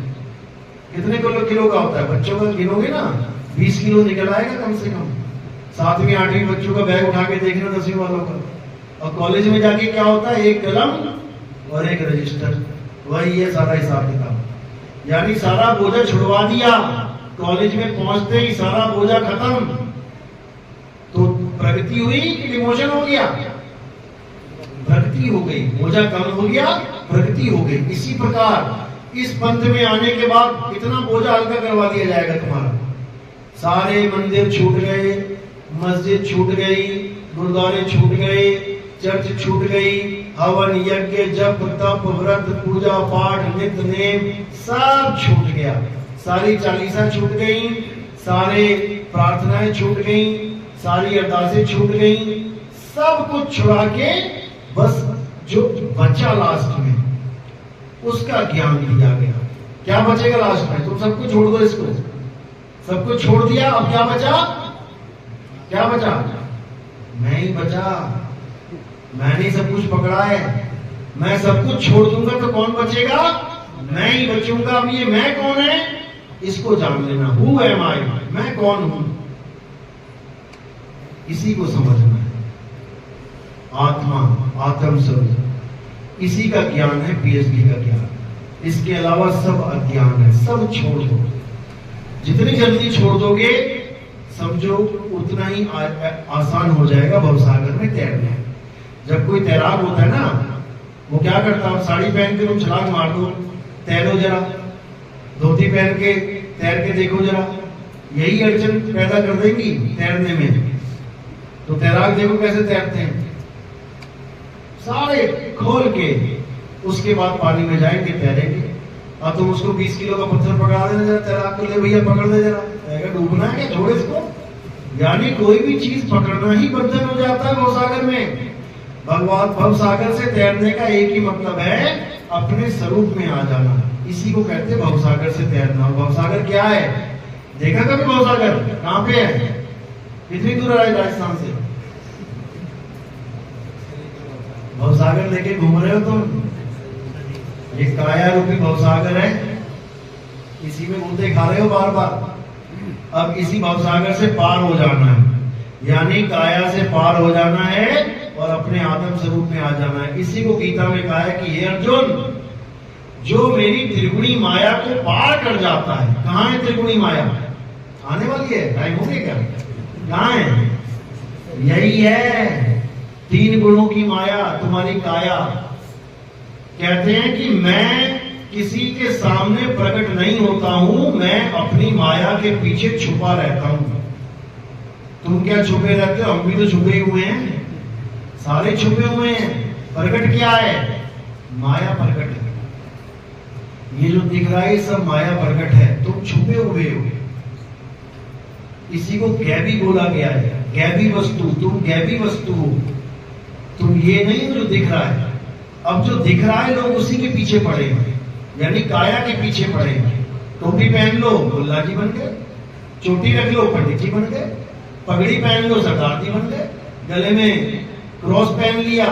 [SPEAKER 1] कितने किलो का होता है? बच्चों का गिनोगे ना 20 किलो निकल आएगा कम से कम। 7वीं 8वीं बच्चों का बैग उठा के देखना 10वीं वालों का। और कॉलेज में जाके क्या होता है? एक कलम और एक रजिस्टर, वही है सारा हिसाब किताब। यानी सारा बोझा छुड़वा दिया, कॉलेज में पहुंचते ही सारा बोझा खत्म। तो प्रगति हुई कि डिमोशन हो गया? प्रगति हो गई, बोझा कम हो गया, प्रगति हो गई। इसी प्रकार इस पंथ में आने के बाद कितना बोझा हल्का करवा दिया जाएगा तुम्हारा। सारे मंदिर छूट गए, मस्जिद छूट गई, गुरुद्वारे छूट गए, चर्च छूट गई, हवन यज्ञ जप तप व्रत पूजा पाठ नित्य नेम सब छूट गया। सारी चालीसा छूट गई, सारे प्रार्थनाएं छूट गई, सारी अरदासें छूट गई, सब कुछ छुड़ा के बस जो बचा लास्ट में उसका ज्ञान दिया गया। क्या बचेगा लास्ट में? तुम सब कुछ छोड़ दो, इसको सब कुछ छोड़ दिया, अब क्या बचा? क्या बचा? मैं ही बचा। मैंने सब कुछ पकड़ा है, मैं सब कुछ छोड़ दूंगा तो कौन बचेगा? मैं ही बचूंगा। अब ये मैं कौन है इसको जान लेना। हु एम आई, मैं कौन हूं, इसी को समझना है। आत्मा, आत्म स्वरूप, इसी का ज्ञान है पीएचडी का ज्ञान। इसके अलावा सब अज्ञान है, सब छोड़ दो। जितनी जल्दी छोड़ दोगे समझो उतना ही आसान हो जाएगा भवसागर में तैरना। जब कोई तैराक होता है ना, वो क्या करता है? साड़ी पहन के तुम छलांग मार दो, तैरो जरा, धोती पहन के तैर के देखो जरा, यही अड़चन पैदा कर देंगी तैरने में। तो तैराक देखो कैसे तैरते हैं, सारे खोल के उसके बाद पानी में जाएंगे, तैरेंगे। अब तुम उसको 20 किलो का पत्थर पकड़ा देना जरा, तैराक को ले भैया पकड़ दे जरा, डूबना है क्या, छोड़ इसको। यानी कोई भी चीज पकड़ना ही बंधन हो जाता है भवसागर में। भगवान भवसागर से तैरने का एक ही मतलब है, अपने स्वरूप में आ जाना। इसी को कहते हैं भवसागर से तैरना। भवसागर क्या है? देखा कभी भवसागर? कहां पे है? कितनी दूर है राजस्थान से? भवसागर लेके घूम रहे हो तुम? ये काया रूपी भवसागर है, इसी में मुद्दे खा रहे हो बार बार। अब इसी भवसागर से पार हो जाना है, यानी काया से पार हो जाना है और अपने आत्म स्वरूप में आ जाना है। इसी को गीता में कहा है कि हे अर्जुन, जो मेरी त्रिगुणी माया को पार कर जाता है। कहाँ है त्रिगुणी माया? आने वाली है, टाइम हो गया क्या? कहाँ है? यही है 3 गुणों की माया, तुम्हारी काया। कहते हैं कि मैं किसी के सामने प्रकट नहीं होता हूं, मैं अपनी माया के पीछे छुपा रहता हूं। तुम क्या छुपे रहते हो? हम भी तो छुपे हुए हैं, सारे छुपे हुए हैं। प्रकट क्या है? माया प्रकट है। ये जो दिख रहा है सब माया प्रकट है, तुम छुपे हुए हो। इसी को गैबी बोला गया है, गैबी वस्तु। तुम गैबी वस्तु हो, तुम ये नहीं जो दिख रहा है। अब जो दिख रहा है लोग उसी के पीछे पड़े हैं, यानी काया के पीछे पड़े हैं। टोपी पहन लो मुल्ला जी बन गए, चोटी रख लो पंडित जी बन गए, पगड़ी पहन लो सरदार जी बन गए, गले में क्रॉस पहन लिया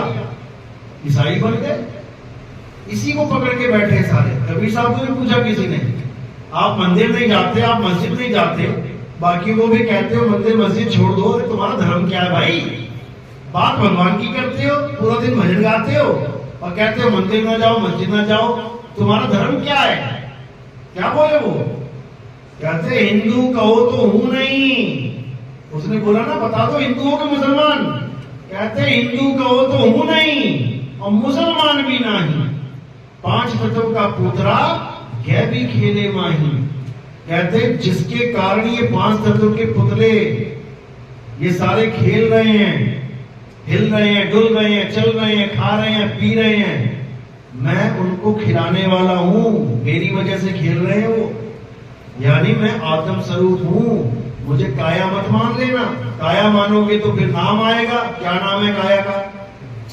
[SPEAKER 1] ईसाई बन गए। इसी को पकड़ के बैठे सारे। कबीर साहब को भी पूछा किसी ने, आप मंदिर नहीं जाते, आप मस्जिद नहीं जाते, बाकी वो भी कहते हो मंदिर मस्जिद छोड़ दो, अरे तुम्हारा धर्म क्या है भाई? बात भगवान की करते हो, पूरा दिन भजन गाते हो और कहते हो मंदिर ना जाओ मस्जिद ना जाओ, तुम्हारा धर्म क्या है? क्या बोले वो? कहते हिंदू कहो तो हूं नहीं। उसने बोला ना बता दो हिंदू हो कि मुसलमान? कहते हिंदू कहो तो हूं नहीं और मुसलमान भी नहीं। 5 तत्व का पुत्रा गैबी खेले माही। कहते हैं जिसके कारण ये 5 तत्वों के पुतले ये सारे खेल रहे हैं, हिल रहे हैं, डुल रहे हैं, चल रहे हैं, खा रहे हैं, पी रहे हैं, मैं उनको खिलाने वाला हूं, मेरी वजह से खेल रहे हैं वो। यानी मैं आत्म स्वरूप हूं, मुझे काया मत मान लेना। काया मानोगे तो फिर नाम आएगा। क्या नाम है काया का?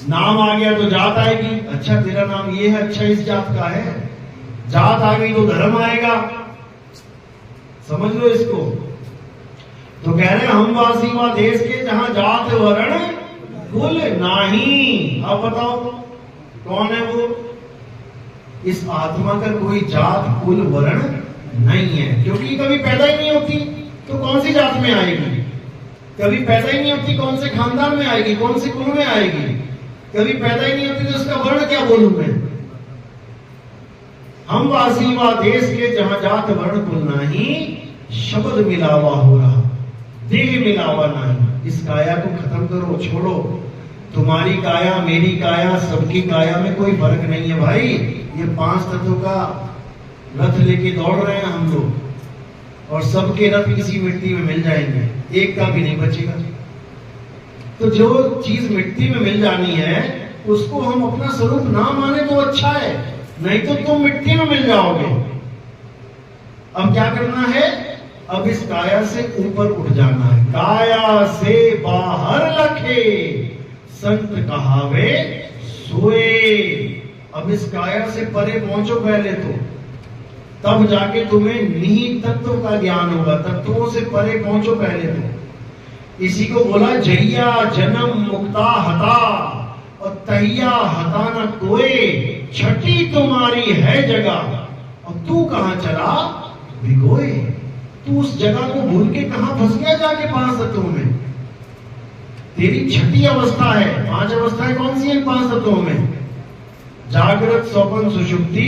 [SPEAKER 1] नाम आ गया तो जात आएगी। अच्छा तेरा नाम ये है, अच्छा इस जात का है। जात आ गई तो धर्म आएगा। समझ लो इसको। तो कह रहे हम वासी व देश के जहां जात वर्ण कुल नाही। अब बताओ कौन है वो? इस आत्मा का कोई जात कुल वर्ण नहीं है, क्योंकि कभी पैदा ही नहीं होती तो कौन सी जात में आएगी? कभी पैदा ही नहीं होती कौन से खानदान में आएगी, कौन से कुल में आएगी? कभी पैदा ही नहीं होती तो उसका वर्ण क्या बोलूं मैं? हम वासी व देश के जहां जात वर्ण कुल नहीं, शब्द मिलावा हो रहा, देह मिलावा नहीं। इस काया को खत्म करो, छोड़ो। तुम्हारी काया, मेरी काया, सबकी काया में कोई फर्क नहीं है भाई। ये 5 तत्वों का रथ लेके दौड़ रहे हैं हम लोग, और सबके रथ किसी मिट्टी में मिल जाएंगे, एक का भी नहीं बचेगा। तो जो चीज मिट्टी में मिल जानी है उसको हम अपना स्वरूप ना माने तो अच्छा है, नहीं तो तुम मिट्टी में मिल जाओगे। अब क्या करना है? अब इस काया से ऊपर उठ जाना है। काया से बाहर लखे संत कहावे सोए। अब इस काया से परे पहुंचो पहले तो, तब जाके तुम्हें निहित तत्व का ज्ञान होगा। तत्वों से परे पहुंचो पहले तो। इसी को बोला जहिया जन्म मुक्ता हता और तहिया हता न कोई, छठी तुम्हारी है जगह और तू कहां चला भिगोए। तू उस जगह को भूल के कहां फंस गया जाके 5 तत्वों में? तेरी छठी अवस्था है। 5 अवस्थाएं कौन सी है 5 तत्वों में? जागृत, स्वप्न, सुषुप्ति,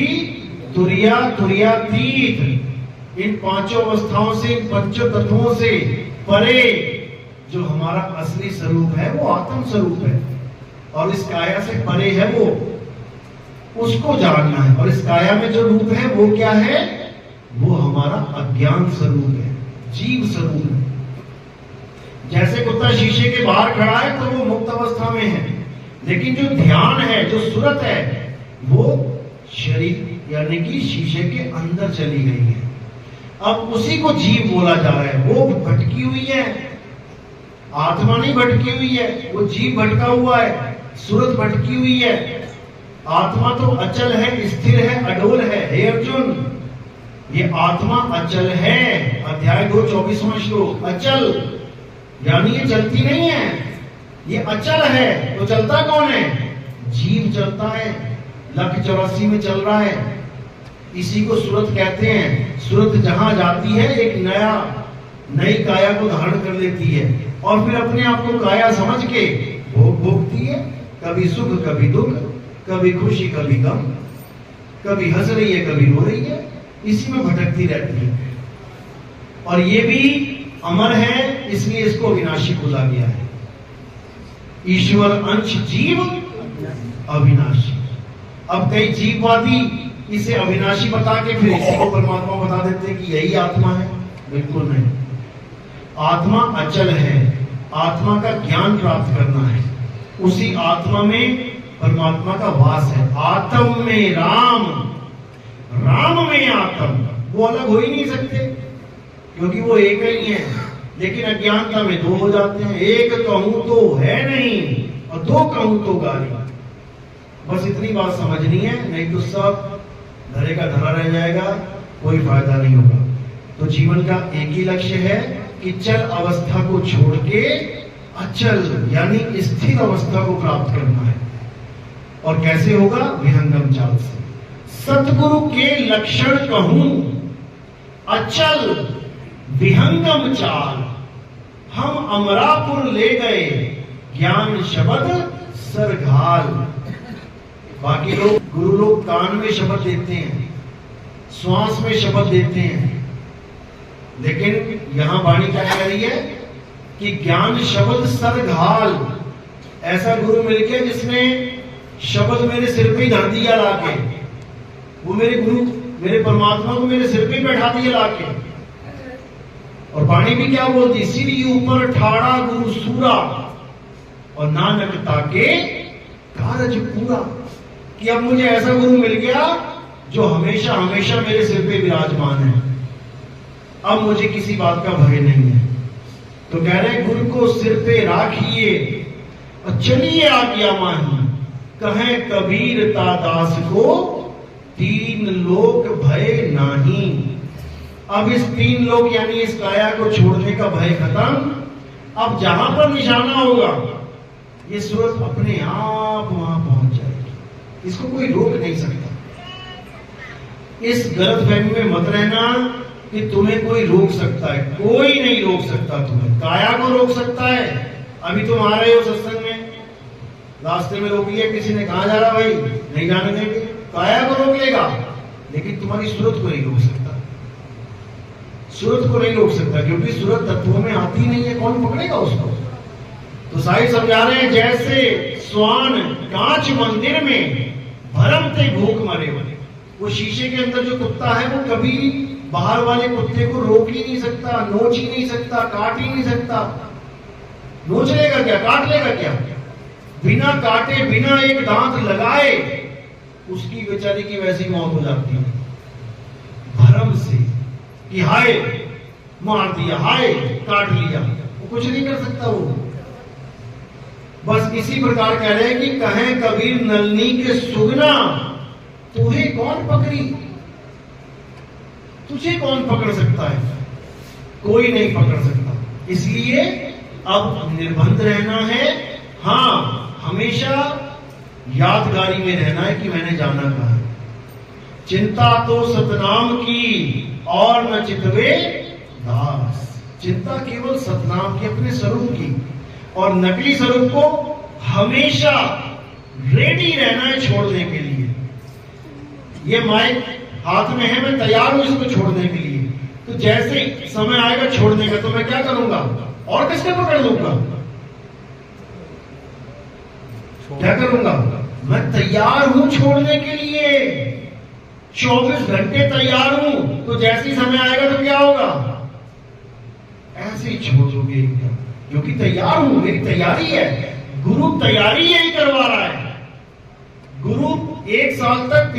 [SPEAKER 1] तुरिया, तुरियातीत। इन 5 अवस्थाओं से, 5 तत्वों से परे जो हमारा असली स्वरूप है वो आत्म स्वरूप है, और इस काया से परे है वो, उसको जानना है। और इस काया में जो रूप है वो क्या है? वो हमारा अज्ञान स्वरूप है, जीव स्वरूप है। जैसे कुत्ता शीशे के बाहर खड़ा है तो वो मुक्त अवस्था में है, लेकिन जो ध्यान है, जो सूरत है, वो शरीर यानी कि शीशे के अंदर चली गई है। अब उसी को जीव बोला जा रहा है। वो भटकी हुई है, आत्मा नहीं भटकी हुई है, वो जीव भटका हुआ है, सूरत भटकी हुई है। आत्मा तो अचल है, स्थिर है, अडोल है। हे अर्जुन, ये आत्मा अचल है। अध्याय 2 24वां श्लोक। अचल यानी ये चलती नहीं है, ये अचल है। तो चलता कौन है? जीव चलता है, लख 84 में चल रहा है। इसी को सूरत कहते हैं। सूरत जहां जाती है एक नई काया को धारण कर लेती है, और फिर अपने आप को काया समझ के भोगती है। कभी सुख, कभी दुख, कभी खुशी, कभी गम, कभी हंस रही है, कभी रो रही है, इसी में भटकती रहती है। और ये भी अमर है, इसलिए इसको अविनाशी बोला गया है। ईश्वर अंश, जीव अविनाशी। अब कई जीववादी इसे अविनाशी बता के फिर इसी को परमात्मा बता देते हैं कि यही आत्मा है। बिल्कुल नहीं। आत्मा अचल है, आत्मा का ज्ञान प्राप्त करना है, उसी आत्मा में परमात्मा का वास है। आत्म में राम, राम में आत्म, वो अलग हो ही नहीं सकते, क्योंकि वो एक ही है। लेकिन अज्ञानता में 2 हो जाते हैं। एक कहूं तो है नहीं, और 2 कहूं तो गाली। बस इतनी बात समझनी है, नहीं तो सब धरे का धरा रह जाएगा, कोई फायदा नहीं होगा। तो जीवन का एक ही लक्ष्य है कि चल अवस्था को छोड़ के अचल यानी स्थिर अवस्था को प्राप्त करना है। और कैसे होगा? विहंगम चाल से। सतगुरु के लक्षण कहूं अचल विहंगम चाल, हम अमरापुर ले गए ज्ञान शब्द सरघाल। बाकी लोग, गुरु लोग कान में शब्द देते हैं, श्वास में शब्द देते हैं, लेकिन यहां वाणी क्या कह रही है कि ज्ञान शब्द सरघाल। ऐसा गुरु मिल गया जिसने शब्द मेरे सिर पे ही धर दिया लाके। वो मेरे गुरु, मेरे परमात्मा को मेरे सिर पे बैठा दिया लाके। और वाणी भी क्या बोलती, सिरी ऊपर ठाड़ा गुरु सूरा और नानक ताके कारज पूरा, कि अब मुझे ऐसा गुरु मिल गया जो हमेशा हमेशा मेरे सिर पे विराजमान है, अब मुझे किसी बात का भय नहीं है। तो कह रहे गुरु को सिर पे राखिए और चलिए आज्ञा मानिए, कहे कबीर दास को तीन लोक भय नाही। अब इस तीन लोक यानी इस काया को छोड़ने का भय खत्म। अब जहां पर निशाना होगा ये सूरत अपने आप वहां पहुंच जाएगी, इसको कोई रोक नहीं सकता। इस गलतफहमी में मत रहना कि तुम्हें कोई रोक सकता है, कोई नहीं रोक सकता तुम्हें। काया को रोक सकता है, अभी तुम आ रहे हो सत्संग में, रास्ते में रोक लिया किसी ने, कहां जा रहा भाई, नहीं जाने देंगे, काया को रोक लेगा, लेकिन तुम्हारी सूरत को नहीं रोक सकता। सूरत को नहीं रोक सकता क्योंकि सूरत तत्वों में आती नहीं है, कौन पकड़ेगा उसको। तो साईं समझा रहे हैं जैसे स्वान कांच मंदिर में भरम ते भूख मरे, वो शीशे के अंदर जो कुत्ता है वो कभी बाहर वाले कुत्ते को रोक ही नहीं सकता, नोच ही नहीं सकता, काट ही नहीं सकता। नोच लेगा क्या, काट लेगा क्या, बिना काटे बिना एक दांत लगाए उसकी बेचारी की वैसी मौत हो जाती है भरम से कि हाय मार दिया, हाय काट लिया, वो कुछ नहीं कर सकता वो। बस इसी प्रकार कह रहे हैं कि कहें कबीर नलनी के सुगना तुम्हें कौन पकड़ी, तुझे कौन पकड़ सकता है, कोई नहीं पकड़ सकता। इसलिए अब निर्बंध रहना है, हाँ हमेशा यादगारी में रहना है कि मैंने जाना कहा है। चिंता तो सतनाम की और न चितवे दास, चिंता केवल सतनाम की, अपने स्वरूप की, और नकली स्वरूप को हमेशा रेडी रहना है छोड़ने के लिए। ये माइक हाथ में है, मैं तैयार हूं इसको छोड़ने के लिए, तो जैसे समय आएगा छोड़ने का तो मैं क्या करूंगा, और किसके पकड़ लूंगा, क्या करूंगा, मैं तैयार हूं छोड़ने के लिए, 24 घंटे तैयार हूं। तो जैसे ही समय आएगा तो क्या होगा, ऐसे ही छोड़ दोगे एकदम, क्योंकि तैयार हूं, मेरी तैयारी है। गुरु तैयारी यही करवा रहा है। गुरु 1 साल तक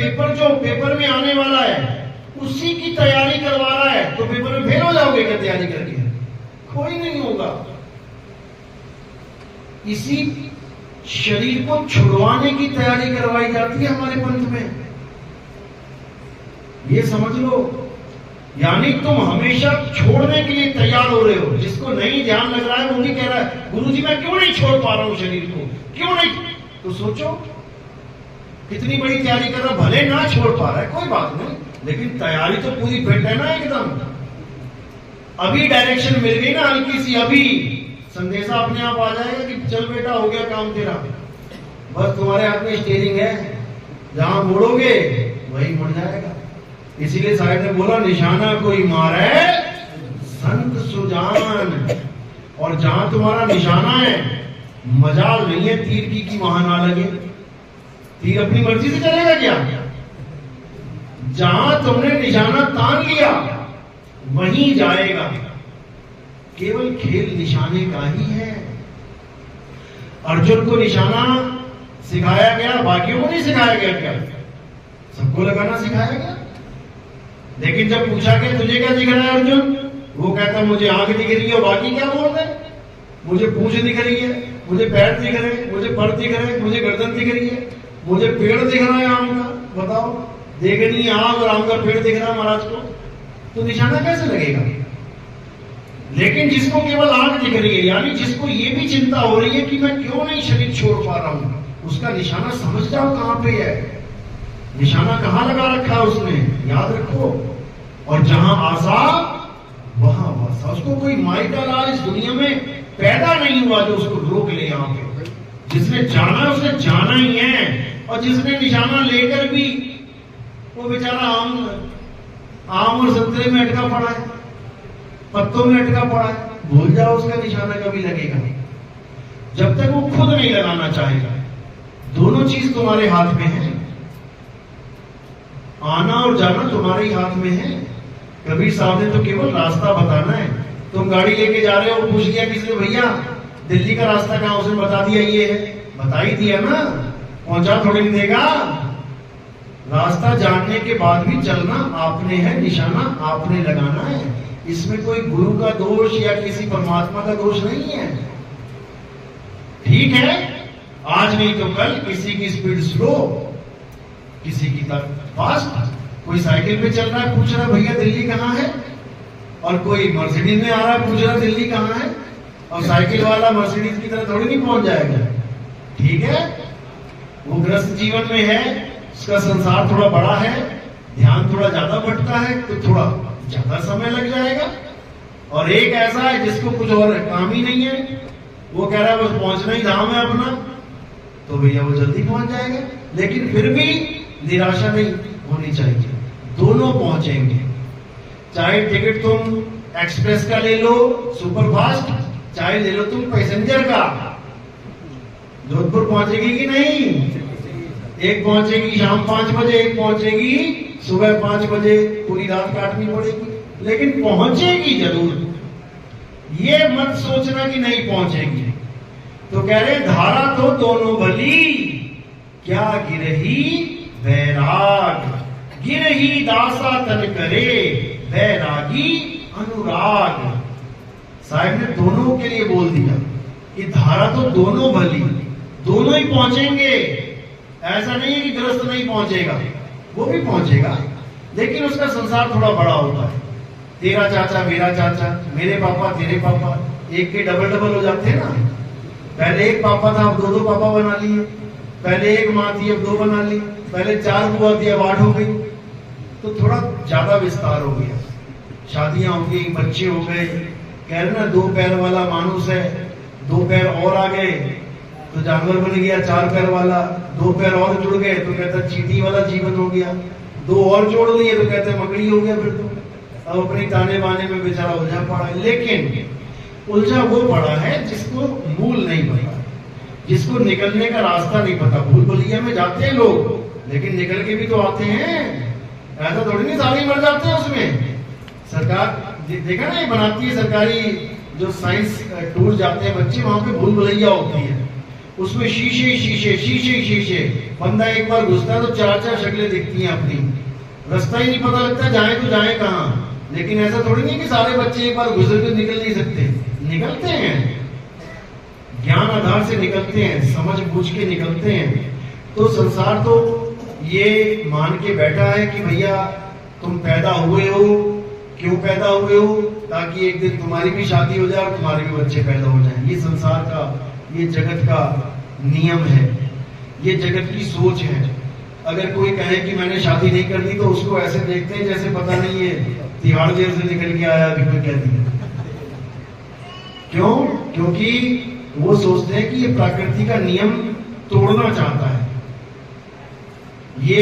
[SPEAKER 1] पेपर में आने वाला है उसी की तैयारी करवा रहा है, तो पेपर में फेल हो जाओगे क्या तैयारी करके, कोई नहीं होगा। इसी शरीर को छुड़वाने की तैयारी करवाई जाती है हमारे पंथ में, ये समझ लो। यानी तुम हमेशा छोड़ने के लिए तैयार हो रहे हो। जिसको नहीं ध्यान लग रहा है वो भी कह रहा है गुरुजी मैं क्यों नहीं छोड़ पा रहा हूं शरीर को, क्यों नहीं, तो सोचो कितनी बड़ी तैयारी कर रहा, भले ना छोड़ पा रहा है कोई बात नहीं, लेकिन तैयारी तो पूरी फिट है ना एकदम। अभी डायरेक्शन मिल गई ना हल्की सी, अभी संदेशा अपने आप आ जाएगा कि चल बेटा हो गया काम तेरा, बस तुम्हारे हाथ में स्टीयरिंग है, जहां मुड़ोगे वही मुड़ जाएगा। इसीलिए साहिब ने बोला निशाना कोई मारे संत सुजान, और जहां तुम्हारा निशाना है मजाल नहीं है तीर की वहां ना लगे। तीर अपनी मर्जी से चलेगा क्या, जहां तुमने निशाना तान लिया वहीं जाएगा। केवल खेल निशाने का ही है। अर्जुन को निशाना सिखाया गया, बाकियों को नहीं सिखाया गया क्या, सबको लगाना सिखाया गया। लेकिन जब पूछा गया तुझे क्या दिख रहा है अर्जुन, वो कहता मुझे आंख दिख रही है, बाकी क्या बोल रहे, मुझे पूंछ दिख रही है, मुझे पैर दिख रहे हैं, मुझे पर दिख रहे हैं, मुझे गर्दन दिख रही है, मुझे पेड़ दिख रहा है आम का, बताओ देखनी है आम और आम का पेड़ दिख रहा है महाराज को, तो निशाना कैसे लगेगा। लेकिन जिसको केवल आंख दिख रही है, यानी जिसको ये भी चिंता हो रही है कि मैं क्यों नहीं शरीर छोड़ पा रहा हूं, उसका निशाना समझ जाओ कहां पे है, निशाना कहां लगा रखा है उसने, याद रखो। और जहां आशा वहां वासा, उसको कोई माई का लाल इस दुनिया में पैदा नहीं हुआ जो उसको रोक ले। यहाँ पे जिसने जाना उसने जाना ही है, और जिसने निशाना लेकर भी वो बेचारा आम और संतरे में अटका पड़ा है, पत्तों में अटका पड़ा है, भूल जाओ उसका निशाना कभी लगेगा नहीं, जब तक वो खुद नहीं लगाना चाहेगा। दोनों चीज तुम्हारे हाथ में है, आना और जाना तुम्हारे ही हाथ में है। कबीर साहब ने तो केवल रास्ता बताना है, तुम गाड़ी लेके जा रहे हो, पूछ लिया किसी ने, भैया दिल्ली का रास्ता कहाँ, उसने बता दिया ये है, बता ही दिया ना, पहुंचा थोड़ी नहीं देगा। रास्ता जानने के बाद भी चलना आपने है, निशाना आपने लगाना है। इसमें कोई गुरु का दोष या किसी परमात्मा का दोष नहीं है। ठीक है, आज नहीं तो कल किसी की स्पीड स्लो, किसी की फास्ट, कोई साइकिल पे चल रहा है पूछ रहा भैया दिल्ली कहाँ है, और कोई मर्सिडीज में आ रहा है पूछ रहा दिल्ली कहाँ है, और साइकिल वाला मर्सिडीज की तरह थोड़ी नहीं पहुंच जाएगा। ठीक है, वो ग्रस्त जीवन में है, उसका संसार थोड़ा बड़ा है, ध्यान थोड़ा ज्यादा बढ़ता है, तो थोड़ा ज्यादा समय लग जाएगा। और एक ऐसा है जिसको कुछ और काम ही नहीं है, वो कह रहा है बस पहुंचना ही धाम है अपना, तो भैया वो जल्दी पहुंच जाएगा। लेकिन फिर भी निराशा नहीं होनी चाहिए, दोनों पहुंचेंगे। चाहे टिकट तुम एक्सप्रेस का ले लो, सुपर फास्ट, चाहे ले लो तुम पैसेंजर का। जोधपुर पहुंचेगी कि नहीं? एक पहुंचेगी शाम 5 बजे, एक पहुंचेगी सुबह 5 बजे, पूरी रात काटनी पड़ेगी, लेकिन पहुंचेगी जरूर। ये मत सोचना कि नहीं पहुंचेगी। तो कह रहे धारा तो दोनों भली, क्या गिरही वैराग, गिरही दासा तन करे, वैरागी अनुराग। साहब ने दोनों के लिए बोल दिया कि धारा तो दोनों भली, दोनों ही पहुंचेंगे। ऐसा नहीं है कि ग्रस्त नहीं पहुंचेगा, वो भी पहुंचेगा, लेकिन उसका संसार थोड़ा बड़ा होता है। तेरा चाचा मेरा चाचा, मेरे पापा तेरे पापा, एक के डबल हो जाते हैं ना। पहले एक पापा था, अब 2 पापा बना लिए। पहले एक माँ थी, अब 2 बना ली। पहले 4 बुआ थी, अब 8 हो गई। तो थोड़ा ज्यादा विस्तार हो गया, शादियां हो गई, बच्चे हो गए। कह रहे ना 2 पैर वाला मानुस है, 2 पैर और आ गए तो जानवर बन गया 4 पैर वाला। 2 पैर और जुड़ गए तो कहता चींटी वाला जीवन हो गया। 2 और जोड़ दिए तो कहते मकड़ी हो गया। फिर तो अब अपनी ताने बाने में बेचारा उलझा पड़ा है। लेकिन उलझा वो पड़ा है जिसको मूल नहीं पता, जिसको निकलने का रास्ता नहीं पता। भूल भुलैया में जाते हैं लोग, लेकिन निकल के भी तो आते हैं। ऐसा थोड़ी नहीं सारे मर जाते हैं उसमें। सरकार देखा ना, ये बनाती है सरकारी जो साइंस टूर जाते हैं बच्चे, वहां पे भूल भुलैया होती है। उसमें शीशे शीशे शीशे शीशे, बंदा एक बार घुसता है तो 4 शक्लें दिखती हैं अपनी, रास्ता ही नहीं पता लगता जाए तो जाए कहाँ। लेकिन ऐसा थोड़ी नहीं कि सारे बच्चे एक बार गुजर के निकल नहीं सकते, निकलते हैं, ज्ञान आधार से निकलते हैं, समझ बूझ के निकलते हैं। तो संसार तो ये मान के बैठा है कि भैया तुम पैदा हुए हो, क्यों पैदा हुए हो, ताकि एक दिन तुम्हारी भी शादी हो जाए और तुम्हारे भी बच्चे पैदा हो जाएं। ये संसार का, ये जगत का नियम है, ये जगत की सोच है। अगर कोई कहे कि मैंने शादी नहीं करनी तो उसको ऐसे देखते हैं जैसे पता नहीं है तिहाड़ जेल से निकल के आया, अभी कोई कह दिया। क्यों? क्योंकि वो सोचते हैं कि ये प्रकृति का नियम तोड़ना चाहता है, ये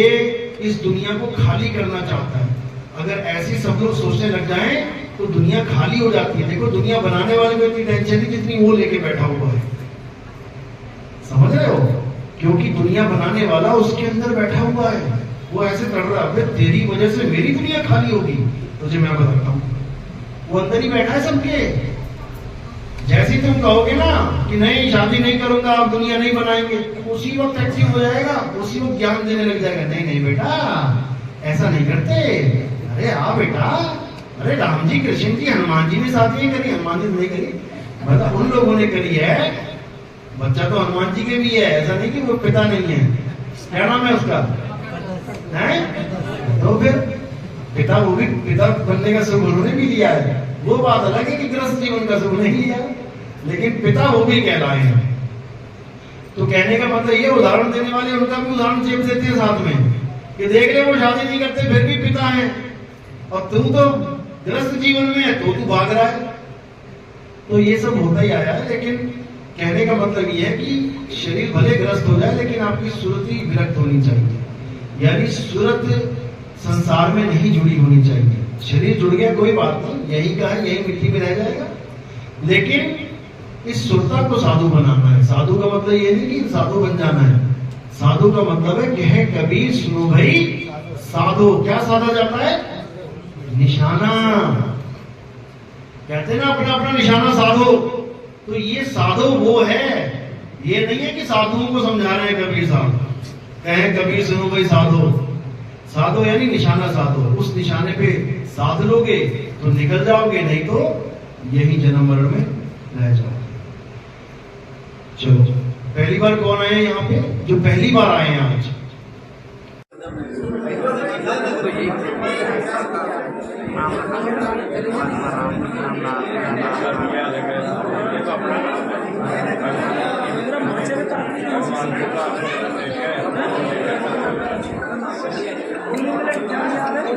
[SPEAKER 1] इस दुनिया को खाली करना चाहता है। अगर ऐसे सब लोग सोचने लग जाएं तो दुनिया खाली हो जाती है। देखो दुनिया बनाने वाले को इतनी टेंशन नहीं जितनी वो लेके बैठा हुआ है, समझ रहे हो? क्योंकि दुनिया बनाने वाला उसके अंदर बैठा हुआ है। वो ऐसे कर रहा है, तेरी वजह से मेरी दुनिया खाली होगी, तुझे मैं बताता हूं। वो अंदर ही बैठा है सबके। जैसे तुम कहोगे ना कि नहीं शादी नहीं करूंगा, आप दुनिया नहीं बनाएंगे, उसी वक्त एक्टिव हो जाएगा, उसी वक्त ज्ञान देने लग जाएगा। नहीं नहीं बेटा, ऐसा नहीं करते। अरे हाँ बेटा, अरे राम जी, कृष्ण जी, हनुमान जी ने शादी करी, हनुमान जी नहीं करी, मतलब उन लोगों ने करी है। बच्चा तो हनुमान जी के भी है, ऐसा नहीं कि वो पिता नहीं है। क्या नाम है उसका? है? तो फिर पिता, वो भी पिता बनने का सुख उन्होंने भी लिया है। वो बात अलग है कि गृहस्थ जीवन का सुख नहीं लिया, लेकिन पिता वो भी कहलाए हैं। तो कहने का मतलब ये, उदाहरण देने वाले उनका भी उदाहरण जेब देते हैं साथ में कि देख ले वो शादी नहीं करते फिर भी पिता है, और तू तो गृहस्थ जीवन में है तो तू भाग रहा है। तो ये सब होता ही आया है। लेकिन कहने का मतलब ये है कि शरीर भले ग्रस्त हो जाए लेकिन आपकी सुरति विरक्त होनी चाहिए, यानी सूरत संसार में नहीं जुड़ी होनी चाहिए। शरीर जुड़ गया कोई बात नहीं, यही का है, यही मिट्टी में रह जाएगा, लेकिन इस सुरता को साधु बनाना है। साधु का मतलब ये नहीं कि साधु बन जाना है, साधु का मतलब है कहे कबीर सुनो भाई साधु। क्या साधा जाता है? निशाना। कहते हैं ना अपना अपना निशाना साधो, तो ये साधो वो है, ये नहीं है कि साधुओं को समझा रहे हैं कबीर साहब, कहें कबीर सुनो भाई साधो। साधो यानी निशाना साधो, उस निशाने पे साध लोगे तो निकल जाओगे, नहीं तो यही जन्म मरण में रह जाओगे। चलो, पहली बार कौन आए यहाँ पे? जो पहली बार आए हैं आज।
[SPEAKER 2] राम